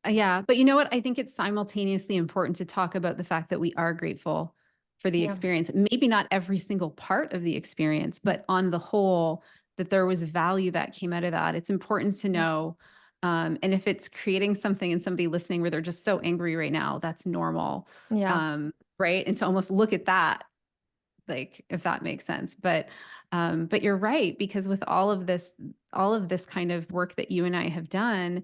Yeah, but you know what? I think it's simultaneously important to talk about the fact that we are grateful for the Yeah. experience. Maybe not every single part of the experience, but on the whole, that there was value that came out of that. It's important to Yeah. know, And if it's creating something in somebody listening where they're just so angry right now, that's normal. Yeah. Right. And to almost look at that, like, if that makes sense. But you're right, because with all of this kind of work that you and I have done,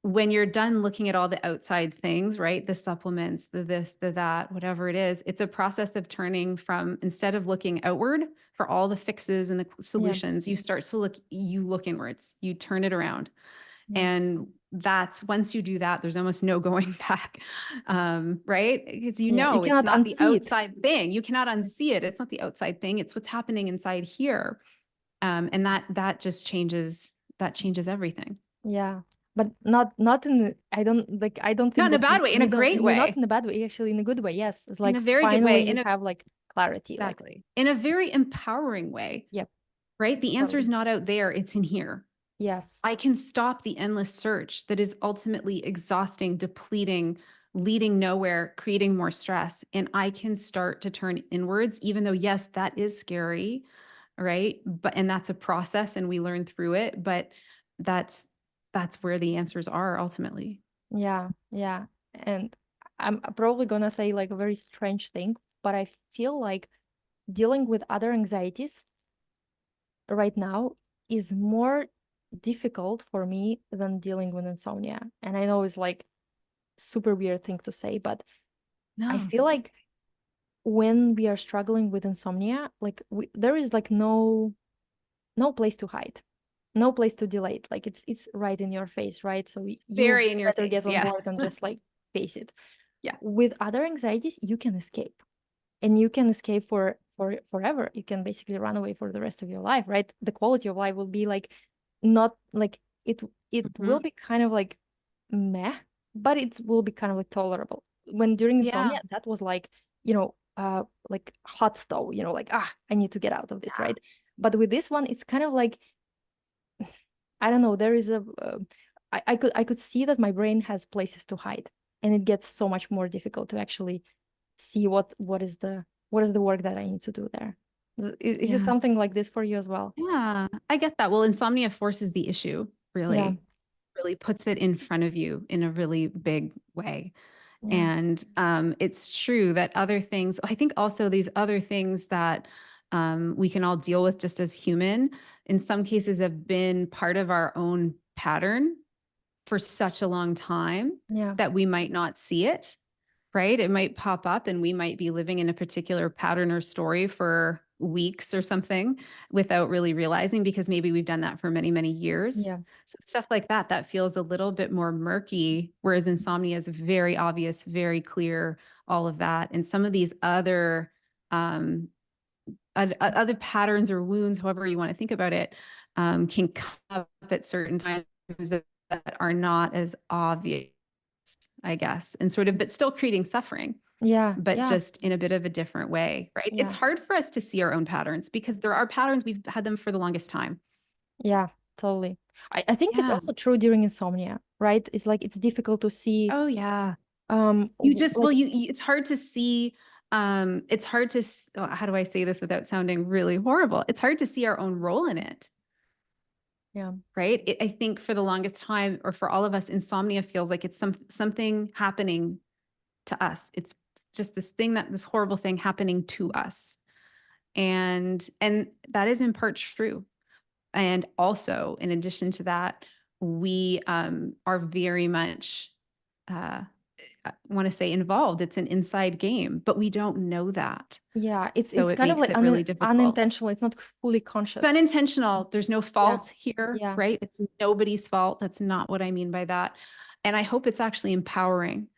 when you're done looking at all the outside things, right? The supplements, the this, the that, whatever it is, it's a process of turning from, instead of looking outward for all the fixes and the Yeah. solutions, you look inwards, you turn it around. Yeah. And that's, once you do that, there's almost no going back. Right? Because Yeah. You it's cannot not the unsee it. outside thing. You cannot unsee it. It's not the outside thing. It's what's happening inside here. And that just changes everything. Yeah. But not in I don't Not think in a that bad way, in a great not way, in a bad way, actually in a good way. Yes. It's in like a very good finally way, you have like clarity. Like, exactly, in a very empowering way, yep, right? The answer is totally. not out there, it's in here. Yes. I can stop the endless search that is ultimately exhausting, depleting, leading nowhere, creating more stress. And I can start to turn inwards, even though, yes, that is scary, right? And that's a process and we learn through it. But that's, that's where the answers are ultimately. Yeah. Yeah. And I'm probably gonna say like a very strange thing, but I feel like dealing with other anxieties right now is more difficult for me than dealing with insomnia. And I know it's like super weird thing to say, but I No, feel that's okay. like when we are struggling with insomnia, like there is like no place to hide, no place to delay it. Like it's right in your face, right? So you Very in your better get face. on board Yes. and just like face it. Yeah. With other anxieties, you can escape, and you can escape for forever. You can basically run away for the rest of your life, right? The quality of life will be like not like it will Mhm. be kind of like meh, but it will be kind of like tolerable. When during Yeah. insomnia, that was like, like hot stove, like, I need to get out of this, Yeah. right? But with this one, it's kind of like, I don't know, there is I could see that my brain has places to hide, and it gets so much more difficult to actually see what is the work that I need to do there. Is it Yeah. something like this for you as well? Yeah. I get that. Well, insomnia forces the issue, Yeah, really puts it in front of you in a really big way. yeah, And it's true that other things, I think also these other things that we can all deal with just as human, in some cases have been part of our own pattern for such a long time yeah, that we might not see it, right? It might pop up and we might be living in a particular pattern or story for weeks or something without really realizing, because maybe we've done that for many, many years. yeah, So stuff like that, that feels a little bit more murky, whereas insomnia is very obvious, very clear, all of that. And some of these um, other patterns or wounds, however you want to think about it, can come up at certain times that are not as obvious, I guess, and sort of, but still creating suffering, yeah, but yeah, just in a bit of a different way, right? It's yeah, hard for us to see our own patterns because there are patterns, we've had them for the longest time. yeah, totally. I think it's Yeah. also true during insomnia, right? It's like it's difficult to see Oh, yeah. You just, well, like, it's hard to see. It's hard to, how do I say this without sounding really horrible? It's hard to see our own role in it. yeah, Right? I think for the longest time, or for all of us, insomnia feels like it's something happening to us. It's just this horrible thing happening to us. And that is in part true. And also, in addition to that, we are very much, uh, I want to say, involved. It's an inside game, but we don't know that. yeah. It's So it's it kind of makes like it really difficult. unintentional. It's not fully It's conscious. unintentional. There's no Yeah, fault here, yeah, right? It's nobody's fault. That's not what I mean by that. And I hope it's actually empowering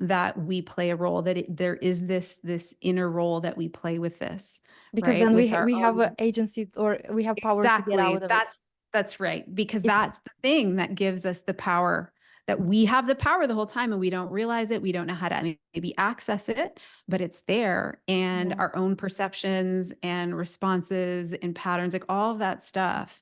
that we play a role, that there is this inner role that we play with this, because right? then With our we have own. a agency, or we have power to get out Exactly. of it. That's right. Because It that's the thing that gives us the power, that we have the power the whole time and we don't realize it. We don't know how to maybe access it, but it's there. And Yeah, our own perceptions and responses and patterns, like all of that stuff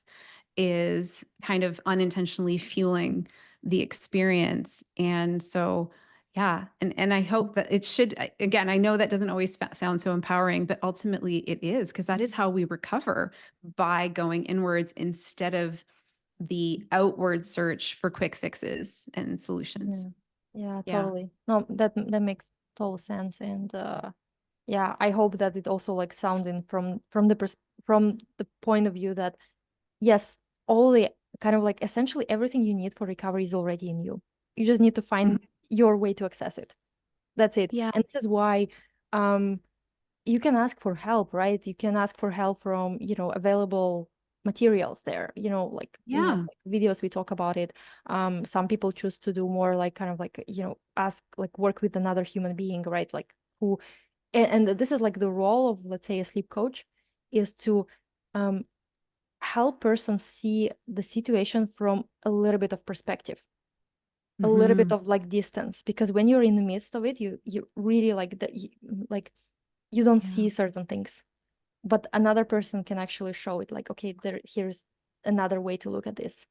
is kind of unintentionally fueling the experience. And so, yeah, and I hope that it should, again, I know that doesn't always sound so empowering, but ultimately it is, because that is how we recover, by going inwards instead of the outward search for quick fixes and Yeah. solutions. Yeah, Yeah. totally. No, that makes total sense. And yeah, I hope that it also like sounds in from the point of view that yes, all the kind of like essentially everything you need for recovery is already in you. You just need to find Mhm. your way to access it. That's it. Yeah. And this is why um you can ask for help, right? You can ask for help from, available materials there. Like we have Yeah. like videos, we talk about it. Some people choose to do more like kind of like, ask like work with another human being, right? Like who and this is like the role of, let's say, a sleep coach is to um help person see the situation from a little bit of perspective, a little bit Hmm. of like distance, because when you're in the midst of it, you really like that, like you don't Yeah. see certain things, but another person can actually show it, like, okay, here's another way to look at this.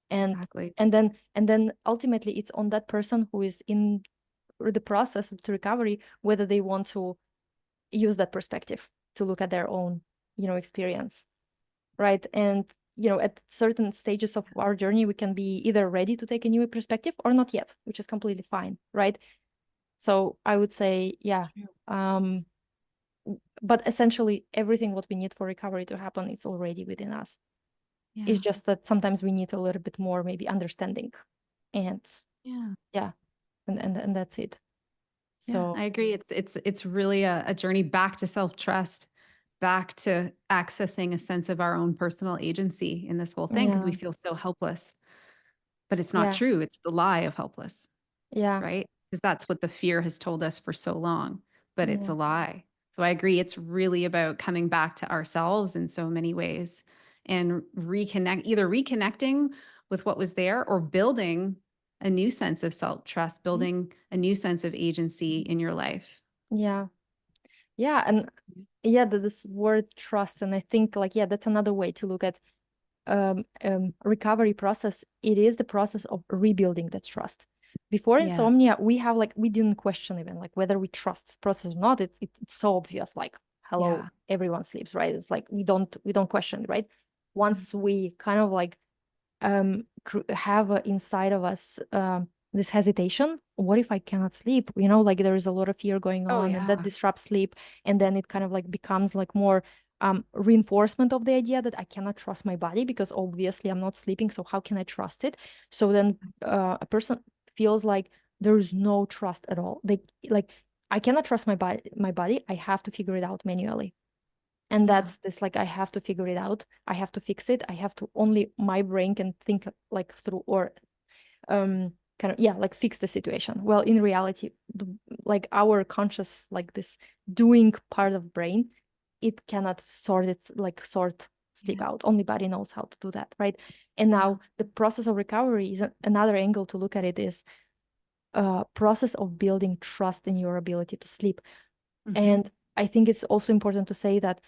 and Exactly. and then ultimately it's on that person who is in the process to recovery, whether they want to use that perspective to look at their own experience, right? And at certain stages of our journey we can be either ready to take a new perspective or not yet, which is completely fine, right? So I would say, yeah. True. um but essentially everything what we need for recovery to happen is already within us. It's Yeah. just that sometimes we need a little bit more maybe understanding, and Yeah. yeah, and that's it. Yeah, So I agree. It's really a journey back to self-trust, back to accessing a sense of our own personal agency in this whole thing because we yeah, feel so helpless. But it's not yeah, true. It's the lie of helpless, yeah, right? Because that's what the fear has told us for so long, but it's yeah. a lie. So I agree. It's really about coming back to ourselves in so many ways and either reconnecting with what was there or building a new sense of self-trust, building a new sense of agency in your life. Yeah. Yeah, and yeah, this word trust, and I think like, yeah, that's another way to look at recovery process. It is the process of rebuilding that trust. Before Yes. insomnia, we didn't question even like whether we trust this process or not. It's so obvious, like, hello, Yeah. everyone sleeps, right? It's like we don't question, right? Once we kind of like have inside of us this hesitation, what if I cannot sleep, like there is a lot of fear going Oh, on and that yeah. disrupts sleep, and then it kind of like becomes like more reinforcement of the idea that I cannot trust my body because obviously I'm not sleeping, so how can I trust it? So then a person feels like there is no trust at all. They like, I cannot trust my body, I have to figure it out manually. And Yeah. that's this, like, I have to figure it out, I have to fix it, I have to, only my brain can think like through, or kind of, yeah, like fix the situation. Well, in reality, like our conscious, like this doing part of brain, it cannot sort sleep Yeah. out. Only body knows how to do that, right? And Yeah. now the process of recovery is another angle to look at it, is a process of building trust in your ability to sleep. Hmm. And I think it's also important to say that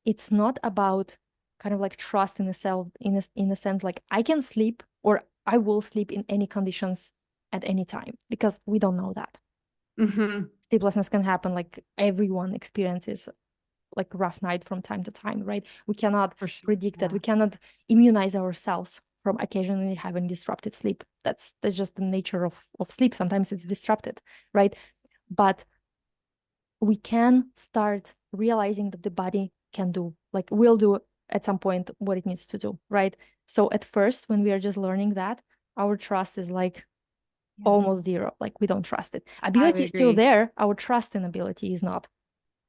it's not about kind of like trust in the self, in a sense like I can sleep or I will sleep in any conditions at any time, because we don't know that. Hmm. Sleeplessness can happen, like everyone experiences like rough night from time to time, right? We cannot For sure. predict that. Yeah. We cannot immunize ourselves from occasionally having disrupted sleep. That's just the nature of sleep. Sometimes it's disrupted, right? But we can start realizing that the body can do, like, will do at some point what it needs to do, right? So at first, when we are just learning that, our trust is like Yeah. almost zero. Like we don't trust it. I would Ability is still agree. there. Our trust in ability is not,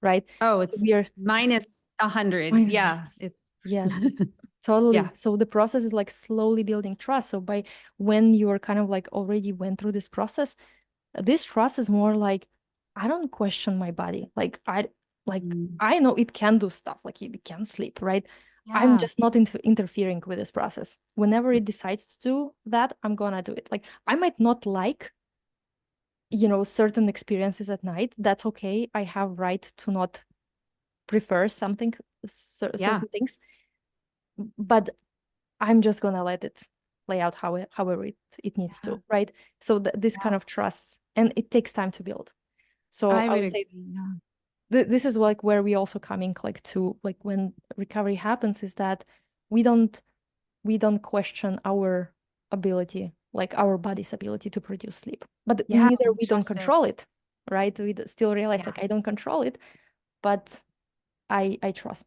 right? Oh, So it's we are minus 100. Yeah. yes, It's yes, yeah. totally. So the process is like slowly building trust. So by when you're kind of like already went through this process, this trust is more like, I don't question my body, like Mm. I know it can do stuff, like it can sleep, right? I'm Yeah. just not interfering with this process. Whenever it decides to do that, I'm gonna do it. Like I might not like, certain experiences at night. That's okay, I have right to not prefer something, Yeah. certain things, but I'm just gonna let it play out however it needs Yeah. to, right? So this kind Yeah. of trust, and it takes time to build. So I I would would agree. say Yeah. this is like where we also coming like to, like when recovery happens, is that we don't we don't question our ability, like our body's ability to produce sleep. But Yeah, neither we don't trust it. control it, right? We still realize Yeah. like I don't control it, but I trust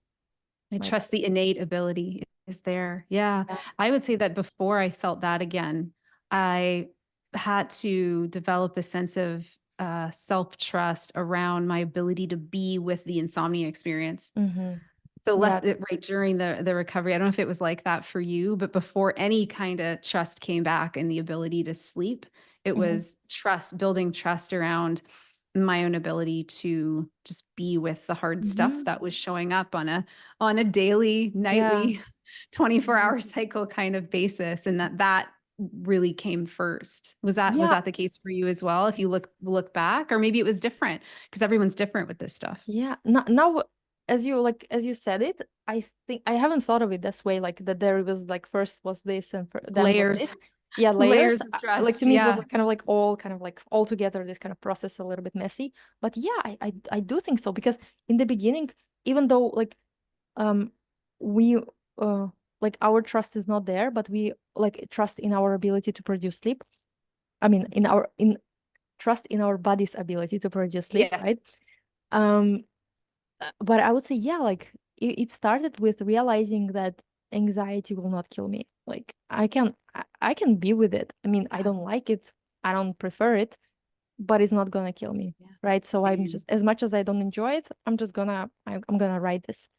I my trust body. the innate ability is there. Yeah. Yeah. I would say that before I felt that again, I had to develop a sense of self-trust around my ability to be with the insomnia experience. Mm-hmm. So Yeah. right during the recovery, I don't know if it was like that for you, but before any kind of trust came back and the ability to sleep, it Mm-hmm. was trust, building trust around my own ability to just be with the hard stuff Mm-hmm. that was showing up on a daily, Yeah. nightly, 24-hour cycle kind of basis, and that really came first. Was Yeah. that the case for you as well? If you look back, or maybe it was different because everyone's different with this stuff. Yeah. Now, as you said it, I think I haven't thought of it this way, like that there was like first was this and then was Layers, this. Yeah, layers. layers of Like to trust. me, it was Yeah. like kind of like all together, this kind of process a little bit messy. But yeah, I do think so because in the beginning, even though like um we like our trust is not there, but we like trust in our ability to produce sleep. I mean, in trust in our body's ability to produce sleep, Yes. right? Um, but I would say, yeah, like it started with realizing that anxiety will not kill me. Like I can be with it. I mean, I Yeah. don't like it, I don't prefer it, but it's not gonna kill me, Yeah. right? So I'm Same. just as much as I don't enjoy it, I'm gonna ride this.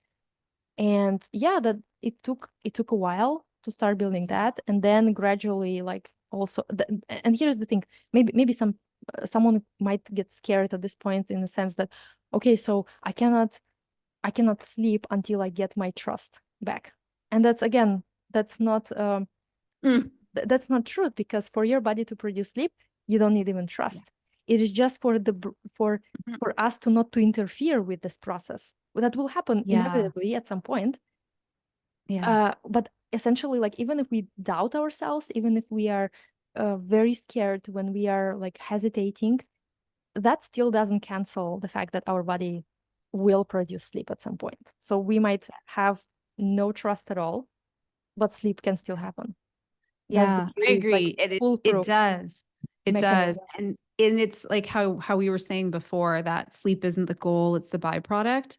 And yeah, that it took a while to start building Yeah. that, and then gradually, like also, and here's the thing, maybe someone might get scared at this point in the sense that, okay, so I cannot sleep until I get my trust back. And that's again, that's not Mm. that's not truth because for your body to produce sleep, you don't need even Yeah. trust. It is just for Mhm. for us to not to interfere with this process. That will happen Yeah. inevitably at some point. Yeah. But essentially, like even if we doubt ourselves, even if we are very scared when we are like hesitating, that still doesn't cancel the fact that our body will produce sleep at some point. So we might have no trust at all, but sleep can still happen. That's the Yeah, I beauty. It's like agree. It foolproof does. It does. mechanism. And it's like how we were saying before that sleep isn't the goal, it's the byproduct.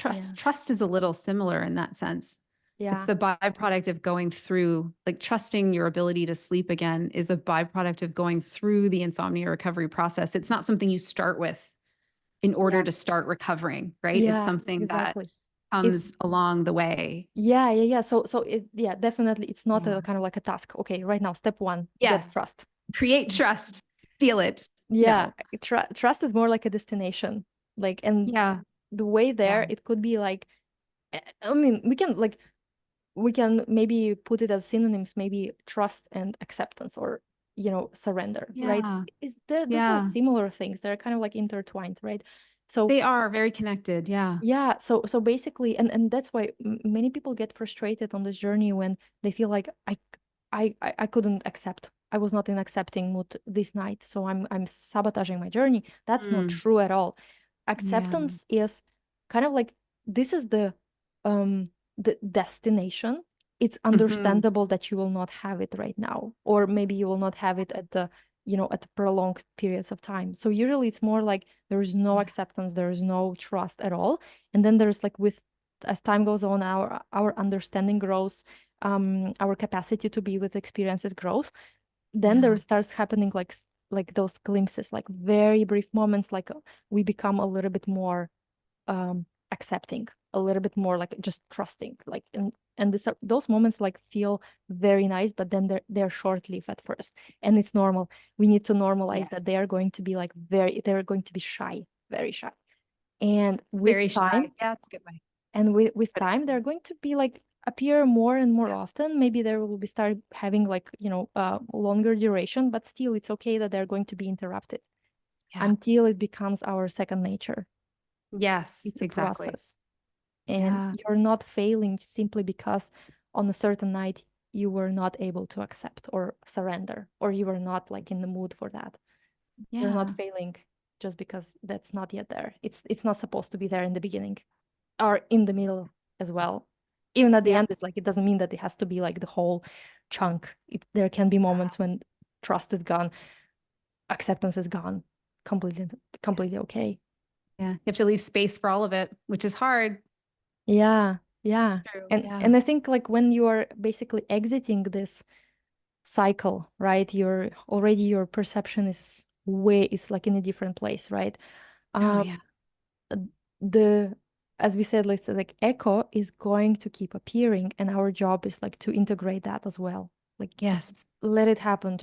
Yeah. Trust is a little similar in that sense. It's Yeah. the byproduct of going through, like trusting your ability to sleep again is a byproduct of going through the insomnia recovery process. It's not something you start with in order Yeah. to start recovering, right? It's Yeah, something that exactly. It's comes along the way. yeah. So yeah, definitely it's not Yeah. a kind of like a task. Okay, right now, step one, get Yes. trust. Create trust. Feel it. Yeah, No. trust is more like a destination. Like, and Yeah. the way there, Yeah. it could be like, I mean, we can maybe put it as synonyms, maybe trust and acceptance or, surrender, right? Yeah. Is there, those are Yeah. similar things. They're kind of like intertwined, right? So They are very connected. Yeah. yeah, so basically, and that's why many people get frustrated on this journey when they feel like I couldn't accept. I was not in accepting mood this night, so I'm sabotaging my journey. That's not Mm. true at all. Yeah. Acceptance is kind of like this is the destination. It's Hmm. understandable that you will not have it right now, or maybe you will not have it at the at prolonged periods of time. So usually it's more like there is no Yeah. acceptance, there is no trust at all. And then there's like with as time goes on, our understanding grows, our capacity to be with experiences grows. Then there Yeah. starts happening like those glimpses, like very brief moments, like we become a little bit more accepting, a little bit more like just trusting, like and those moments like feel very nice, but then they're short-lived at first, and it's normal. We need to normalize that Yes. they are going to be like they're going to be shy, very shy, and with Very shy. time, Yeah, it's a good way. and with But time they're going to be like appear more and more often. Maybe there will be start having like longer duration, but still it's okay that they're going to be interrupted yeah. until it becomes our second nature. Yes, It's a exactly. process. And Yeah. you're not failing simply because on a certain night you were not able to accept or surrender, or you were not like in the mood for that. You're not Yeah. failing just because that's not yet there. It's not supposed to be there in the beginning or in the middle as well. even at the Yeah. end, it's like it doesn't mean that it has to be like the whole chunk. There can be moments when trust is gone, acceptance is gone, completely, completely okay. Yeah. You have to leave space for all of it, which is hard. Yeah, yeah. True. And Yeah. I think like when you are basically exiting this cycle, right? Your perception is like in a different place, right? Oh, Um yeah. the as we said, let's say like echo is going to keep appearing, and our job is like to integrate that as well. Like just Yes. let it happen.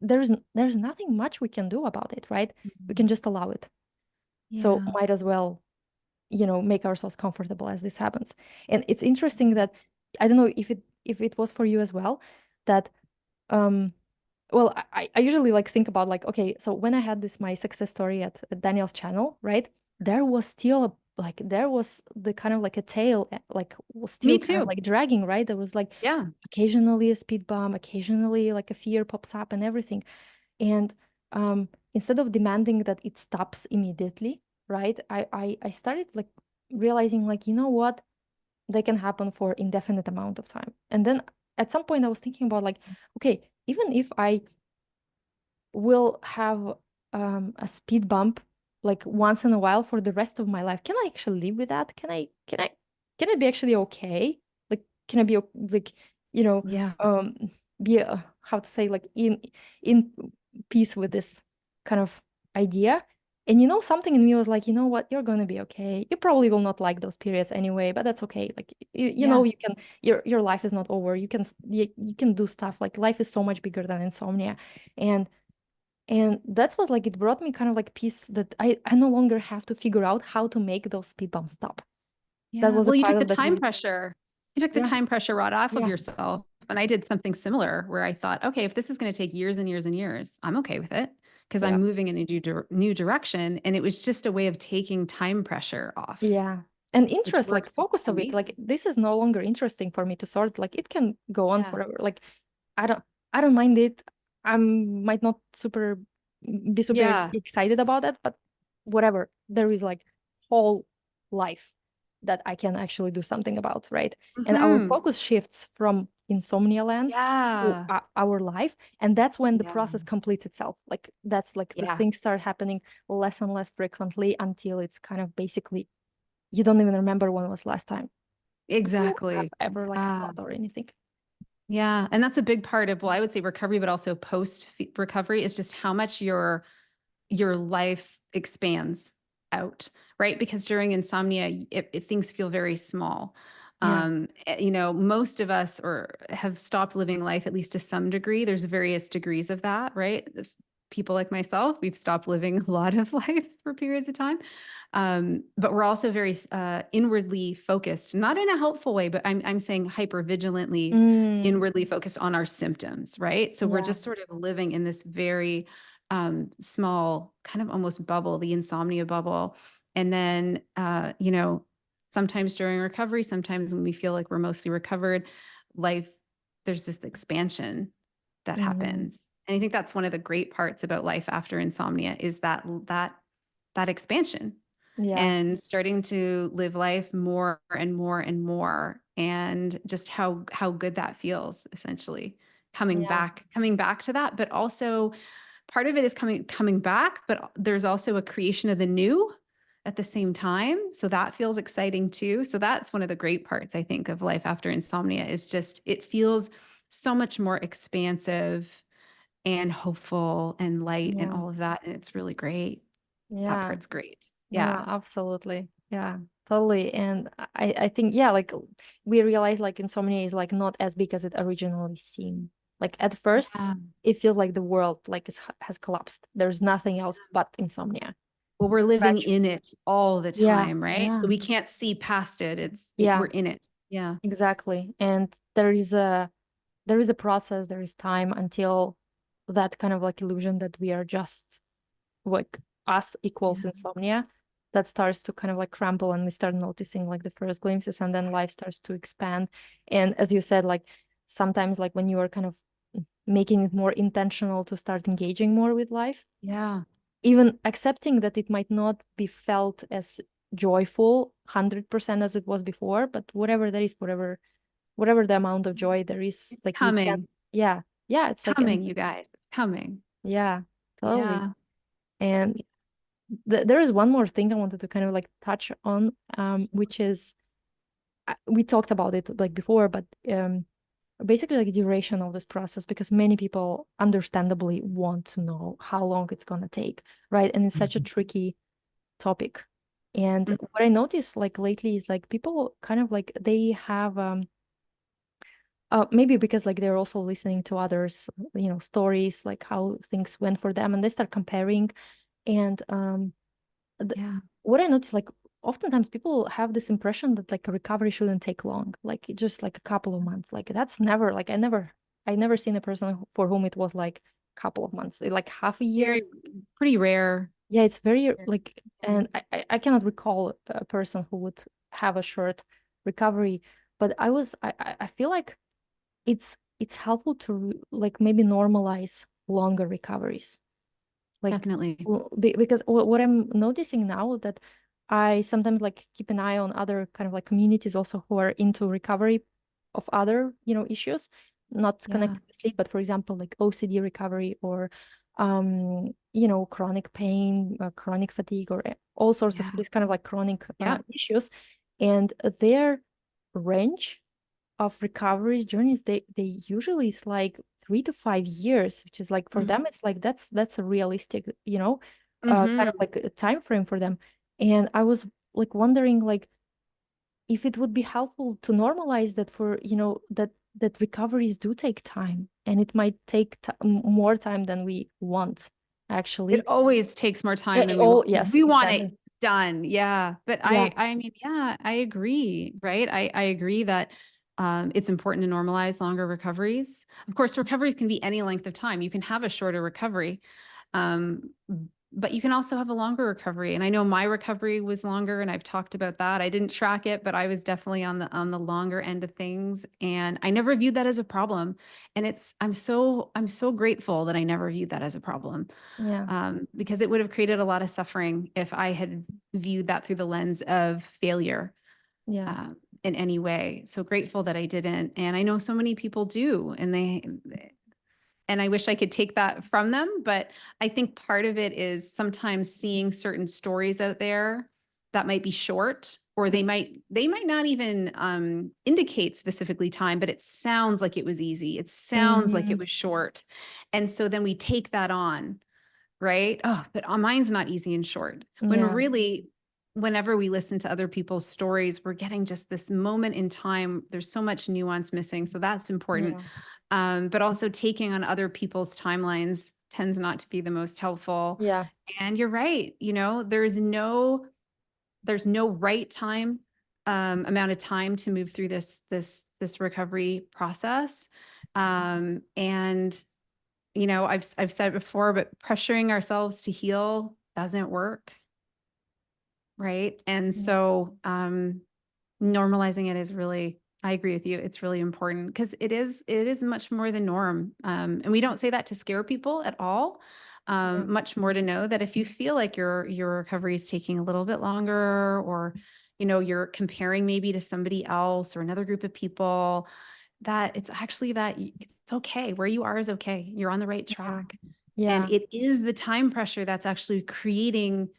There's nothing much we can do about it, right? We can Mhm. just allow it. So Yeah. might as well, make ourselves comfortable as this happens. And it's interesting that I don't know if it was for you as well, that um well, I usually like think about like, okay, so when I had this my success story at Daniel's channel, right? There was still there was the kind of like a tail, like was Me still kind of too. like dragging, right? There was like Yeah. occasionally a speed bump, occasionally like a fear pops up and everything. And instead of demanding that it stops immediately, right? I started like realizing like, you know what? They can happen for indefinite amount of time. And then at some point I was thinking about like, okay, even if I will have a speed bump like once in a while for the rest of my life, can I actually live with that? Can it be actually okay? Like, can I be like, you know, Yeah. um, be how to say like in peace with this kind of idea? And something in me was like, you know what, you're gonna be okay. You probably will not like those periods anyway, but that's okay. Like Yeah. you can your life is not over. You can do stuff. Like life is so much bigger than insomnia. And that was like it brought me kind of like peace that I no longer have to figure out how to make those speed bumps stop. That Yeah. was a Well, you part took the of that time really, pressure. You took the yeah, time pressure right off of yeah, yourself. And I did something similar where I thought, okay, if this is going to take years and years and years, I'm okay with it because yeah, I'm moving in a new direction. And it was just a way of taking time pressure off, yeah. And which interest, like works focus of it, like amazing. this is no longer interesting for me to sort. Like it can go on Yeah. forever. Like I don't I don't mind it. I might not super Yeah. excited about it, but whatever. There is like whole life that I can actually do something about, right? And our Hmm. focus shifts from insomnia land to Yeah. our life, and that's when the Yeah. process completes itself. Like that's like the Yeah. things start happening less and less frequently until it's kind of basically you don't even remember when was last time you have Exactly. ever like Yeah. thought or anything. Yeah. And that's a big part of, well, I would say recovery, but also post recovery is just how much your life expands out, right? Because during insomnia, things feel very small. Yeah. Most of us or have stopped living life at least to some degree. There's various degrees of that, right? People like myself, we've stopped living a lot of life for periods of time. But we're also very inwardly focused, not in a helpful way, but I'm saying hyper vigilantly Mm, inwardly focused on our symptoms, right? So we're yeah. just sort of living in this very small kind of almost bubble, the insomnia bubble. And then, sometimes during recovery, sometimes when we feel like we're mostly recovered, life, there's this expansion that Hmm. happens. And I think that's one of the great parts about life after insomnia is that expansion Yeah. and starting to live life more and more and more and just how good that feels essentially Yeah. coming back to that, but also part of it is coming back, but there's also a creation of the new at the same time, so that feels exciting too. So that's one of the great parts I think of life after insomnia is just it feels so much more expansive and hopeful and light and Yeah. all of that, and it's really great. That Yeah. part's great. No, Yeah. absolutely. Yeah, totally. And I think, yeah, like we realize like insomnia is like not as big as it originally seemed. Like at first, Yeah. it feels like the world like has collapsed. There's nothing else but insomnia. Well, we're living Gradually. in it all the Yeah, time, right? So yeah, we can't see past it. We're yeah, in it. Yeah. exactly. And there is a process, there is time until that kind of like illusion that we are just like us equals Yeah. insomnia, that starts to kind of like crumble, and we start noticing like the first glimpses, and then life starts to expand. And as you said, like sometimes like when you are kind of making it more intentional to start engaging more with life, Yeah. even accepting that it might not be felt as joyful 100% as it was before, but whatever that is, whatever the amount of joy there is, It's like you can, coming. yeah, yeah, it's like, and Coming, you guys. It's coming. yeah, totally. Yeah. And there is one more thing I wanted to kind of like touch on, which is we talked about it like before, but basically like duration of this process, because many people understandably want to know how long it's gonna take, right? And it's such a tricky topic. And Mhm. what I noticed like lately is like people kind of like they have maybe because like they're also listening to others, stories like how things went for them, and they start comparing. And th- Yeah. what I noticed, like oftentimes people have this impression that like a recovery shouldn't take long, like just like a couple of months. Like that's never like I never seen a person for whom it was like a couple of months, like half a year. Very, pretty rare. Yeah, it's very Very like, rare. and I cannot recall a person who would have a short recovery. But I feel like it's helpful to like maybe normalize longer recoveries, like Definitely. because what I'm noticing now that I sometimes like keep an eye on other kind of like communities also who are into recovery of other issues not Yeah. connected to sleep, but for example like OCD recovery, or chronic pain, chronic fatigue, or all sorts of Yeah. this kind of like chronic Yep. issues, and their range of recovery journeys, they usually is like 3 to 5 years, which is like for them it's like that's a realistic kind of Mm-hmm. like a time frame for them. And I was like wondering like if it would be helpful to normalize that for that recoveries do take time, and it might take more time than we want It actually. always takes more time than we Oh want because yes, we want it exactly. done. Yeah. But Yeah, I mean, yeah, I agree, right? I agree that it's important to normalize longer recoveries. Of course, recoveries can be any length of time. You can have a shorter recovery. Um, but you can also have a longer recovery. And I know my recovery was longer and I've talked about that. I didn't track it, but I was definitely on the longer end of things. And I never viewed that as a problem. And I'm so grateful that I never viewed that as a problem, yeah, because it would have created a lot of suffering if I had viewed that through the lens of failure yeah, in any way. So grateful that I didn't. And I know so many people do, and I wish I could take that from them. But I think part of it is sometimes seeing certain stories out there that might be short, or they might not even indicate specifically time, but it sounds like it was easy. It sounds like it hmm, was short. And so then we take that on, right? Oh, but mine's not easy and short. When yeah, really, whenever we listen to other people's stories, we're getting just this moment in time. There's so much nuance missing. So that's important. yeah, But also taking on other people's timelines tends not to be the most helpful. yeah, And you're right. There's no right time, amount of time to move through this recovery process. And I've said it before, but pressuring ourselves to heal doesn't work, right? And yeah, so normalizing it is really, I agree with you. It's really important because it is much more the norm. And we don't say that to scare people at all. yeah, Much more to know that if you feel like your recovery is taking a little bit longer, or you're comparing maybe to somebody else or another group of people, that it's actually that it's okay. Where you are is okay. You're on the right yeah, track. And yeah, it is the time pressure that's actually creating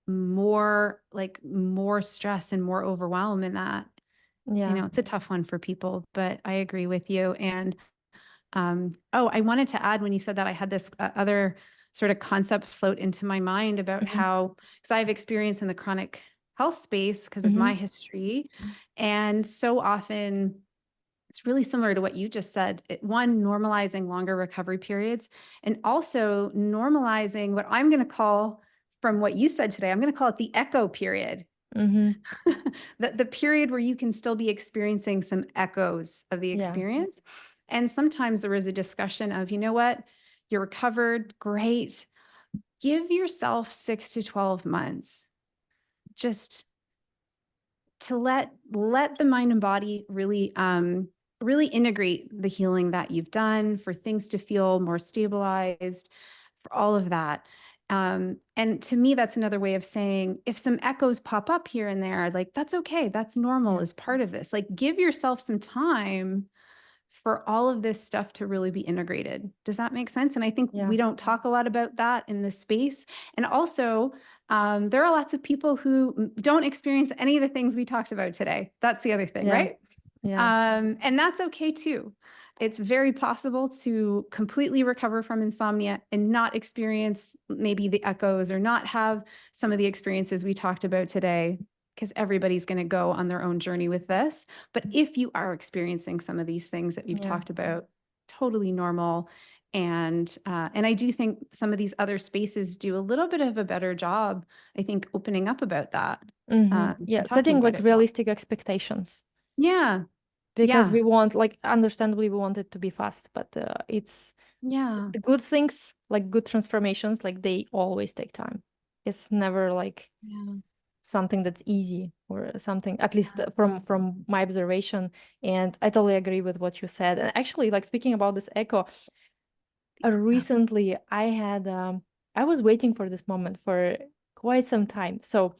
more stress and more overwhelm in that. yeah. It's a tough one for people, but I agree with you. And oh, I wanted to add, when you said that, I had this other sort of concept float into my mind about Hmm, how, because I have experience in the chronic health space because of hmm, my history. And so often it's really similar to what you just said. One, normalizing longer recovery periods, and also normalizing what I'm going to call, from what you said today, I'm going to call it the echo period. hmm, The period where you can still be experiencing some echoes of the yeah, experience. And sometimes there is a discussion of, you know what, you're recovered, great. Give yourself 6 to 12 months just to let the mind and body really integrate the healing that you've done, for things to feel more stabilized, for all of that. And to me, that's another way of saying if some echoes pop up here and there, like that's okay. That's normal Yeah. as part of this. Like give yourself some time for all of this stuff to really be integrated. Does that make sense? And I think Yeah. we don't talk a lot about that in this space. And also, there are lots of people who don't experience any of the things we talked about today. That's the other thing, Yeah. right? Yeah. And that's okay too. It's very possible to completely recover from insomnia and not experience maybe the echoes or not have some of the experiences we talked about today, because everybody's going to go on their own journey with this. But if you are experiencing some of these things that we've Yeah. talked about, totally normal. And I do think some of these other spaces do a little bit of a better job, I think, opening up about that Yeah. and talking Setting about like it more. realistic expectations Yeah. because Yeah. we want, like, understandably, we want it to be fast, but it's Yeah. the good things, like good transformations, like they always take time. It's never like Yeah. something that's easy or something, at least Yeah. from my observation. And I totally agree with what you said. And actually, like speaking about this echo, Yeah. recently I was waiting for this moment for quite some time. So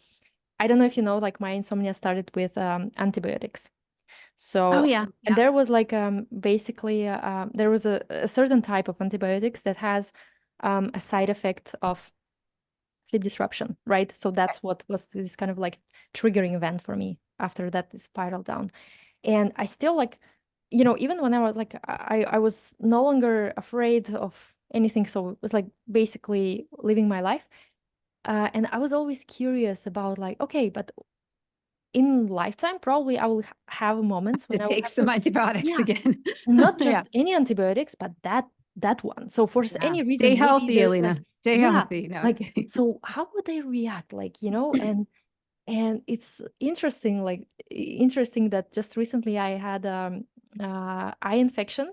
I don't know if you know, like my insomnia started with antibiotics. Oh, So yeah. and Yeah. there was like basically there was a certain type of antibiotics that has a side effect of sleep disruption, right? So that's what was this kind of like triggering event for me after that spiral down. And I still like, even when I was like, I was no longer afraid of anything. So it was like basically living my life. And I was always curious about like, okay, but in lifetime, probably I will have moments To when I will take have some to, antibiotics yeah, again. not Yeah. just any antibiotics, but that one. So for Yeah. any Stay reason, maybe healthy, there's like, Alina. Stay yeah, healthy. No. like, so how would they react? Like, and it's interesting, like interesting that just recently I had eye infection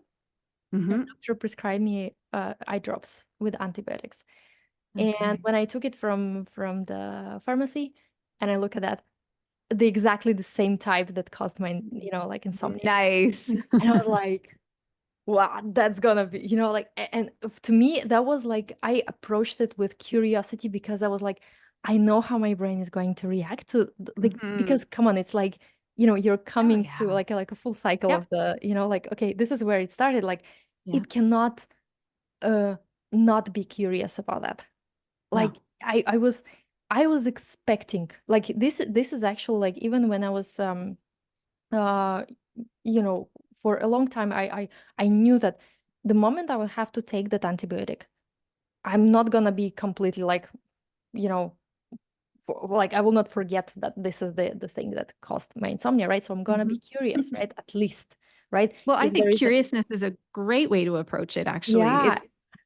and Hmm. doctor prescribed me eye drops with antibiotics. And Okay. when I took it from the pharmacy and I look at that, the exactly the same type that caused my, like insomnia. Nice. And I was like, wow, that's gonna be, like, and to me, that was like, I approached it with curiosity because I was like, I know how my brain is going to react to, like, Hmm. because come on, it's like, you're Oh, coming to yeah. like a full cycle Yep. of the, like, okay, this is where it started. Like, Yeah. it cannot uh not be curious about that. No. Like, I was expecting, like, this is actually like, even when I was uh you know for a long time, I knew that the moment I will have to take that antibiotic, I'm not gonna be completely like, you know like, I will not forget that this is the thing that caused my insomnia, right? So I'm gonna be Hmm. curious, right? At least, right? Well, I If there think is curiousness is a great way to approach it, actually. yeah,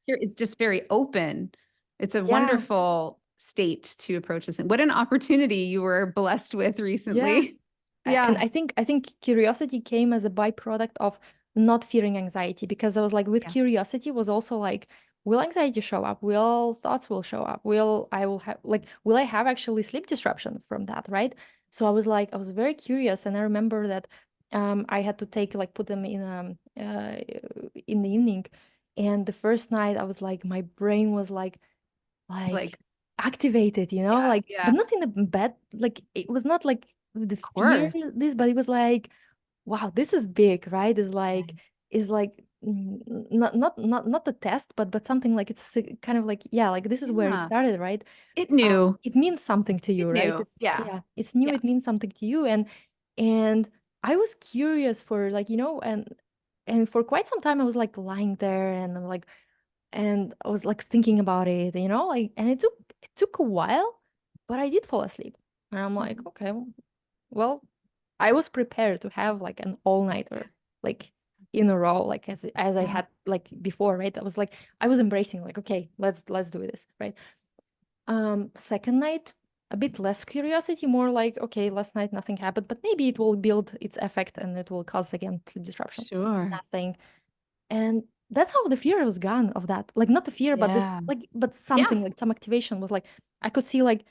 It's just very open. It's a yeah, wonderful state to approach this. And what an opportunity you were blessed with yeah. recently. And Yeah. I think curiosity came as a byproduct of not fearing anxiety, because I was like, with Yeah. curiosity was also like, will anxiety show up? Will thoughts will show up? Will I have actually sleep disruption from that, right? So I was like, I was very curious, and I remember that I had to put them in the evening, and the first night I was like, my brain was like Like, activated, yeah, like, yeah, but not in a bad, like, it was not like the of fear course. this, but it was like, wow, this is big, right? Yeah. Is like, not the test, but something like, it's kind of like, yeah, like, this is where it Yeah. started, right? It knew. It means something to It you, right? knew. It's, Yeah. yeah, it's new, Yeah. it means something to you. And I was curious for, like, and for quite some time I was like lying there, and I'm like, and I was like thinking about it, like, and it took a while, but I did fall asleep. And I'm like, Mhm. okay, well, I was prepared to have like an all-nighter, like, in a row, like, as I Yeah. had like before, right? I was like, I was embracing, like, okay, let's do this, right? Second night, a bit less curiosity, more like, okay, last night nothing happened, but maybe it will build its effect and it will cause again sleep disruption. Sure. Nothing. And that's how the fear was gone of that. Like, not the fear, but this, Yeah. like, but Yeah. something, like, some activation was like, I could see like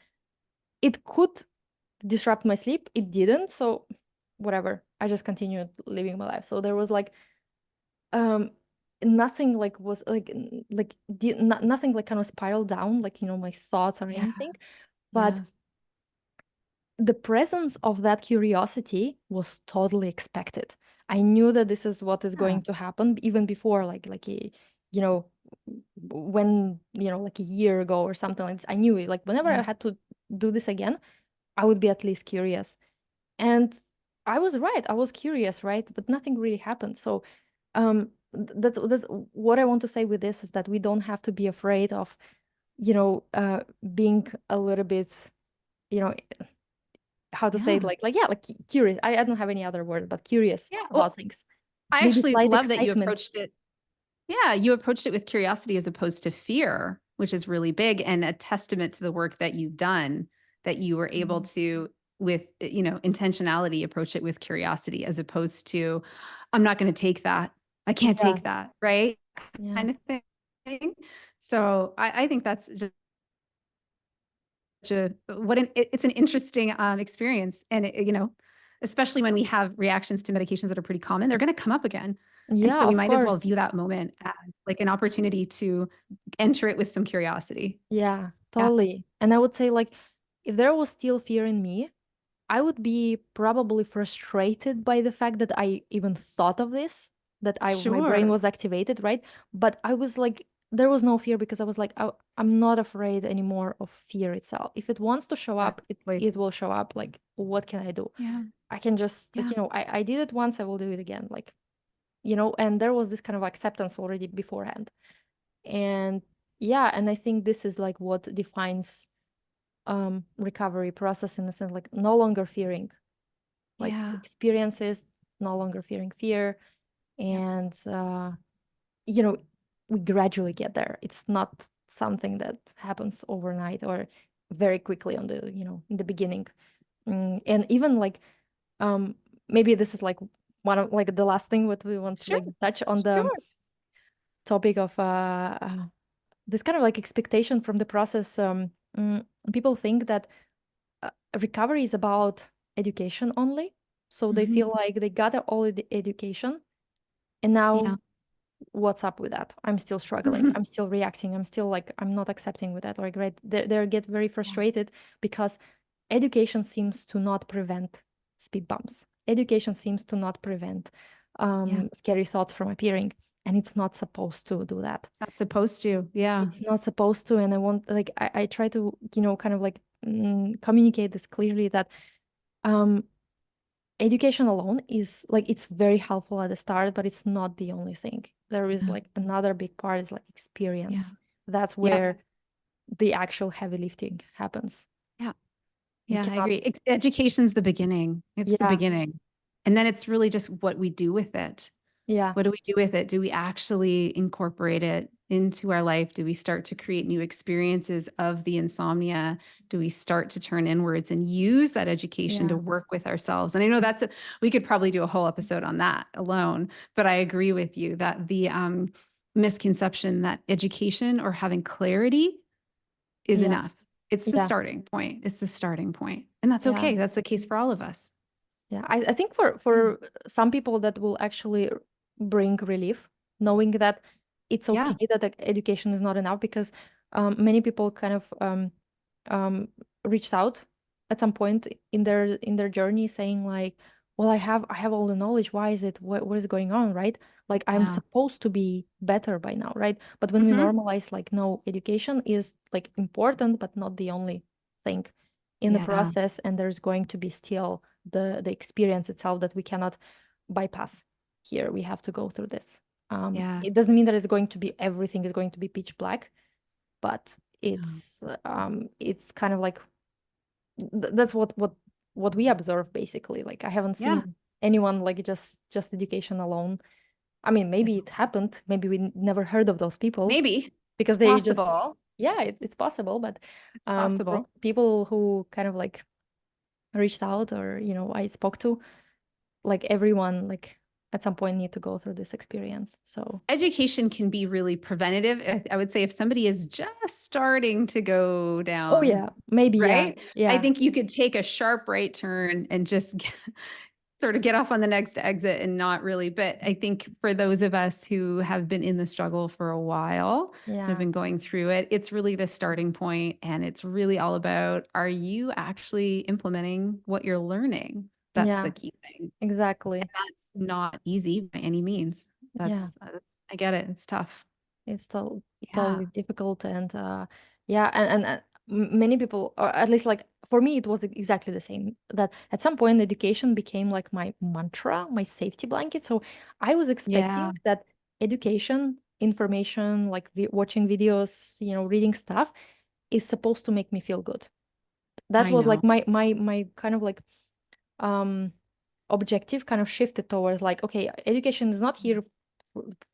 it could disrupt my sleep. It didn't. So whatever. I just continued living my life. So there was like, um nothing like was like nothing like kind of spiraled down, like, my thoughts or Yeah. anything. But Yeah. the presence of that curiosity was totally expected. I knew that this is what is Yeah. going to happen even before, you know, when, like a year ago or something like this. I knew it. Like whenever I Yeah. had to do this again, I would be at least curious. And I was right. I was curious, right? But nothing really happened. So, that's what I want to say with this is that we don't have to be afraid of, being a little bit, you know, how to say it, Yeah. yeah, like curious. I don't have any other word, but curious Yeah. about Well, things. I Maybe actually slight love that you excitement. approached it. Yeah, you approached it with curiosity as opposed to fear, which is really big and a testament to the work that you've done, that you were able Mm. to, with, intentionality, approach it with curiosity as opposed to, I'm not going to take that. I can't Yeah, take that. Right. yeah, Kind of thing. So I think that's just it's an interesting experience. And, especially when we have reactions to medications that are pretty common, they're going to come up again. And yeah, so we of might as well course. view that moment as like an opportunity to enter it with some curiosity. Yeah, Yeah. totally. And I would say, like, if there was still fear in me, I would be probably frustrated by the fact that I even thought of this, that my brain Sure. was activated, right? But I was like, there was no fear because I was like, I'm not afraid anymore of fear itself. If it wants to show up, Exactly. it will show up. Like, what can I do? Yeah. I can just, like, Yeah. I did it once, I will do it again. Like, and there was this kind of acceptance already beforehand. And yeah, and I think this is like what defines recovery process, in the sense, like, no longer fearing, like, Yeah. experiences, no longer fearing fear. Yeah. And you know we gradually get there. It's not something that happens overnight or very quickly on the in the beginning. And even like, um maybe this is like one of, like, the last thing what we want to Sure. like touch on, the Sure. topic of this kind of like expectation from the process. People think that recovery is about education only. So they Hmm. feel like they got all the education, and Yeah. now what's up with that? I'm still struggling. I'm still reacting. I'm still like, I'm not accepting with that. Like, right, they get very Yeah. frustrated because education seems to not prevent speed bumps. Education seems to not prevent Yeah. scary thoughts from appearing, and it's not supposed to do that. Not supposed to. Yeah. It's not supposed to. And I want, like, I try to, kind of like, communicate this clearly, that um education alone is like, it's very helpful at the start, but it's not the only thing. There is Yeah. like another big part is like Yeah. experience. That's Yeah. where the actual heavy lifting happens. Yeah. You Yeah, I cannot. agree. Education's the beginning. It's the Yeah, beginning. And then it's really just what we do with it. yeah, What do we do with it? Do we actually incorporate it into our life? Do we start to create new experiences of the insomnia? Do we start to turn inwards and use that education to yeah, work with ourselves? And I know we could probably do a whole episode on that alone, but I agree with you that the misconception that education or having clarity is yeah, enough. It's the yeah, starting point. It's the starting point. And that's yeah. okay. That's the case for all of us. Yeah, I think for Yeah. some people that will actually bring relief, knowing that it's Yeah. okay that education is not enough, because many people kind of um, reached out at some point in their journey, saying like, well, I have all the knowledge. Why is it? What is going on, right? Like, I'm Yeah. supposed to be better by now, right? But when we Hmm. normalize, like, no, education is like important, but not the only thing in the Yeah. process, and there's going to be still the experience itself that we cannot bypass here. We have to go through this. Yeah. It doesn't mean that it's going to be, everything is going to be pitch black, but Yeah. it's kind of like, that's what we observe basically. Like, I haven't Yeah. seen anyone like just education alone. I mean, maybe it happened, maybe we never heard of those people, Maybe because it's they just, possible. yeah, it's possible. But It's from possible. people who kind of like reached out, or I spoke to, like, everyone, like, at some point need to go through this experience. So, Education can be really preventative. I would say if somebody is just starting to go oh down, yeah, maybe, yeah, right? I yeah, think you could take a sharp right turn and just sort of get off on the next exit and not really. But I think for those of us who have been in the struggle for a while and have Yeah. been going through it, it's really the starting point. And it's really all about, are you actually implementing what you're learning? That's the Yeah, key thing. exactly. And that's not easy by any means. Yeah. I get it. It's tough. It's Yeah. totally difficult, and yeah, many people, or at least like for me, it was exactly the same. That at some point, education became like my mantra, my safety blanket. So I was expecting Yeah. that education, information, like watching videos, reading stuff, is supposed to make me feel good. That I was know. like my kind of like um objective kind of shifted towards like, okay, education is not here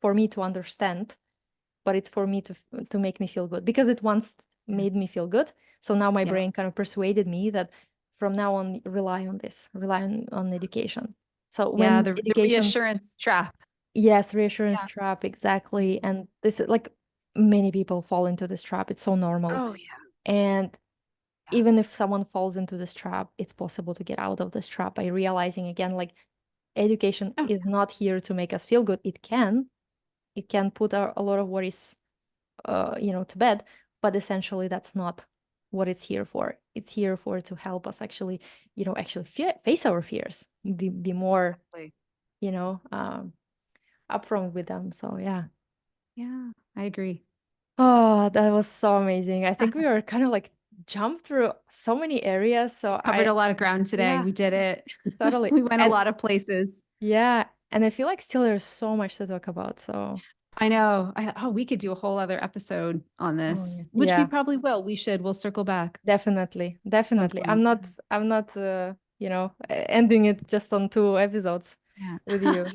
for me to understand, but it's for me to make me feel good because it once Yeah. made me feel good. So now my Yeah. brain kind of persuaded me that from now on, rely on this, rely on education. So Yeah. when The education, reassurance trap. yes, reassurance Yeah. trap, exactly. And this is like many people fall into this trap. It's so normal. Oh, yeah. And Yeah. even if someone falls into this trap, it's possible to get out of this trap by realizing again, like education Oh, is not here to make us feel good. It can put a lot of worries to bed, but essentially that's not what it's here for. It's here for to help us actually, actually face our fears, be more, exactly. you know, um, upfront with them. So yeah. Yeah. I agree. Oh, that was so amazing. I think we were kind of like jumped through so many areas. So Covered a lot of ground today. Yeah, We did it. totally. We went a And lot of places. yeah, and I feel like still there's so much to talk about. So, I know. Oh, we could do a whole other episode on oh yeah, this, which we yeah, probably will. We should. We'll circle back definitely, at some definitely. I'm point. not, ending it just on 2 episodes Yeah. with you.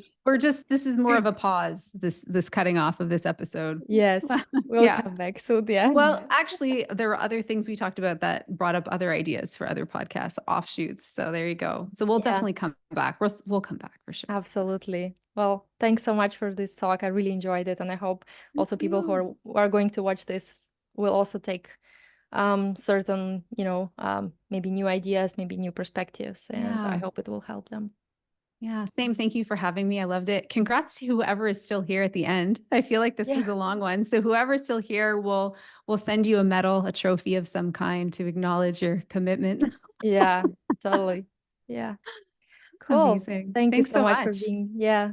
This is more of a pause, this cutting off of this episode. Yes, we'll Yeah. come back soon. Yeah. Well, actually, there were other things we talked about that brought up other ideas for other podcasts, offshoots. So there you go. So we'll Yeah, definitely come back. We'll come back for sure. absolutely. Well, thanks so much for this talk. I really enjoyed it, and I hope Thank also people you. who are going to watch this will also take certain, maybe new ideas, maybe new perspectives, and I Yeah. hope it will help them. Yeah. Same. Thank you for having me. I loved it. Congrats to whoever is still here at the end. I feel like this Yeah. was a long one. So whoever's still here will send you a medal, a trophy of some kind to acknowledge your commitment. Yeah, totally. Yeah. Cool. Amazing. Thank you Thanks so so much for much. being, yeah.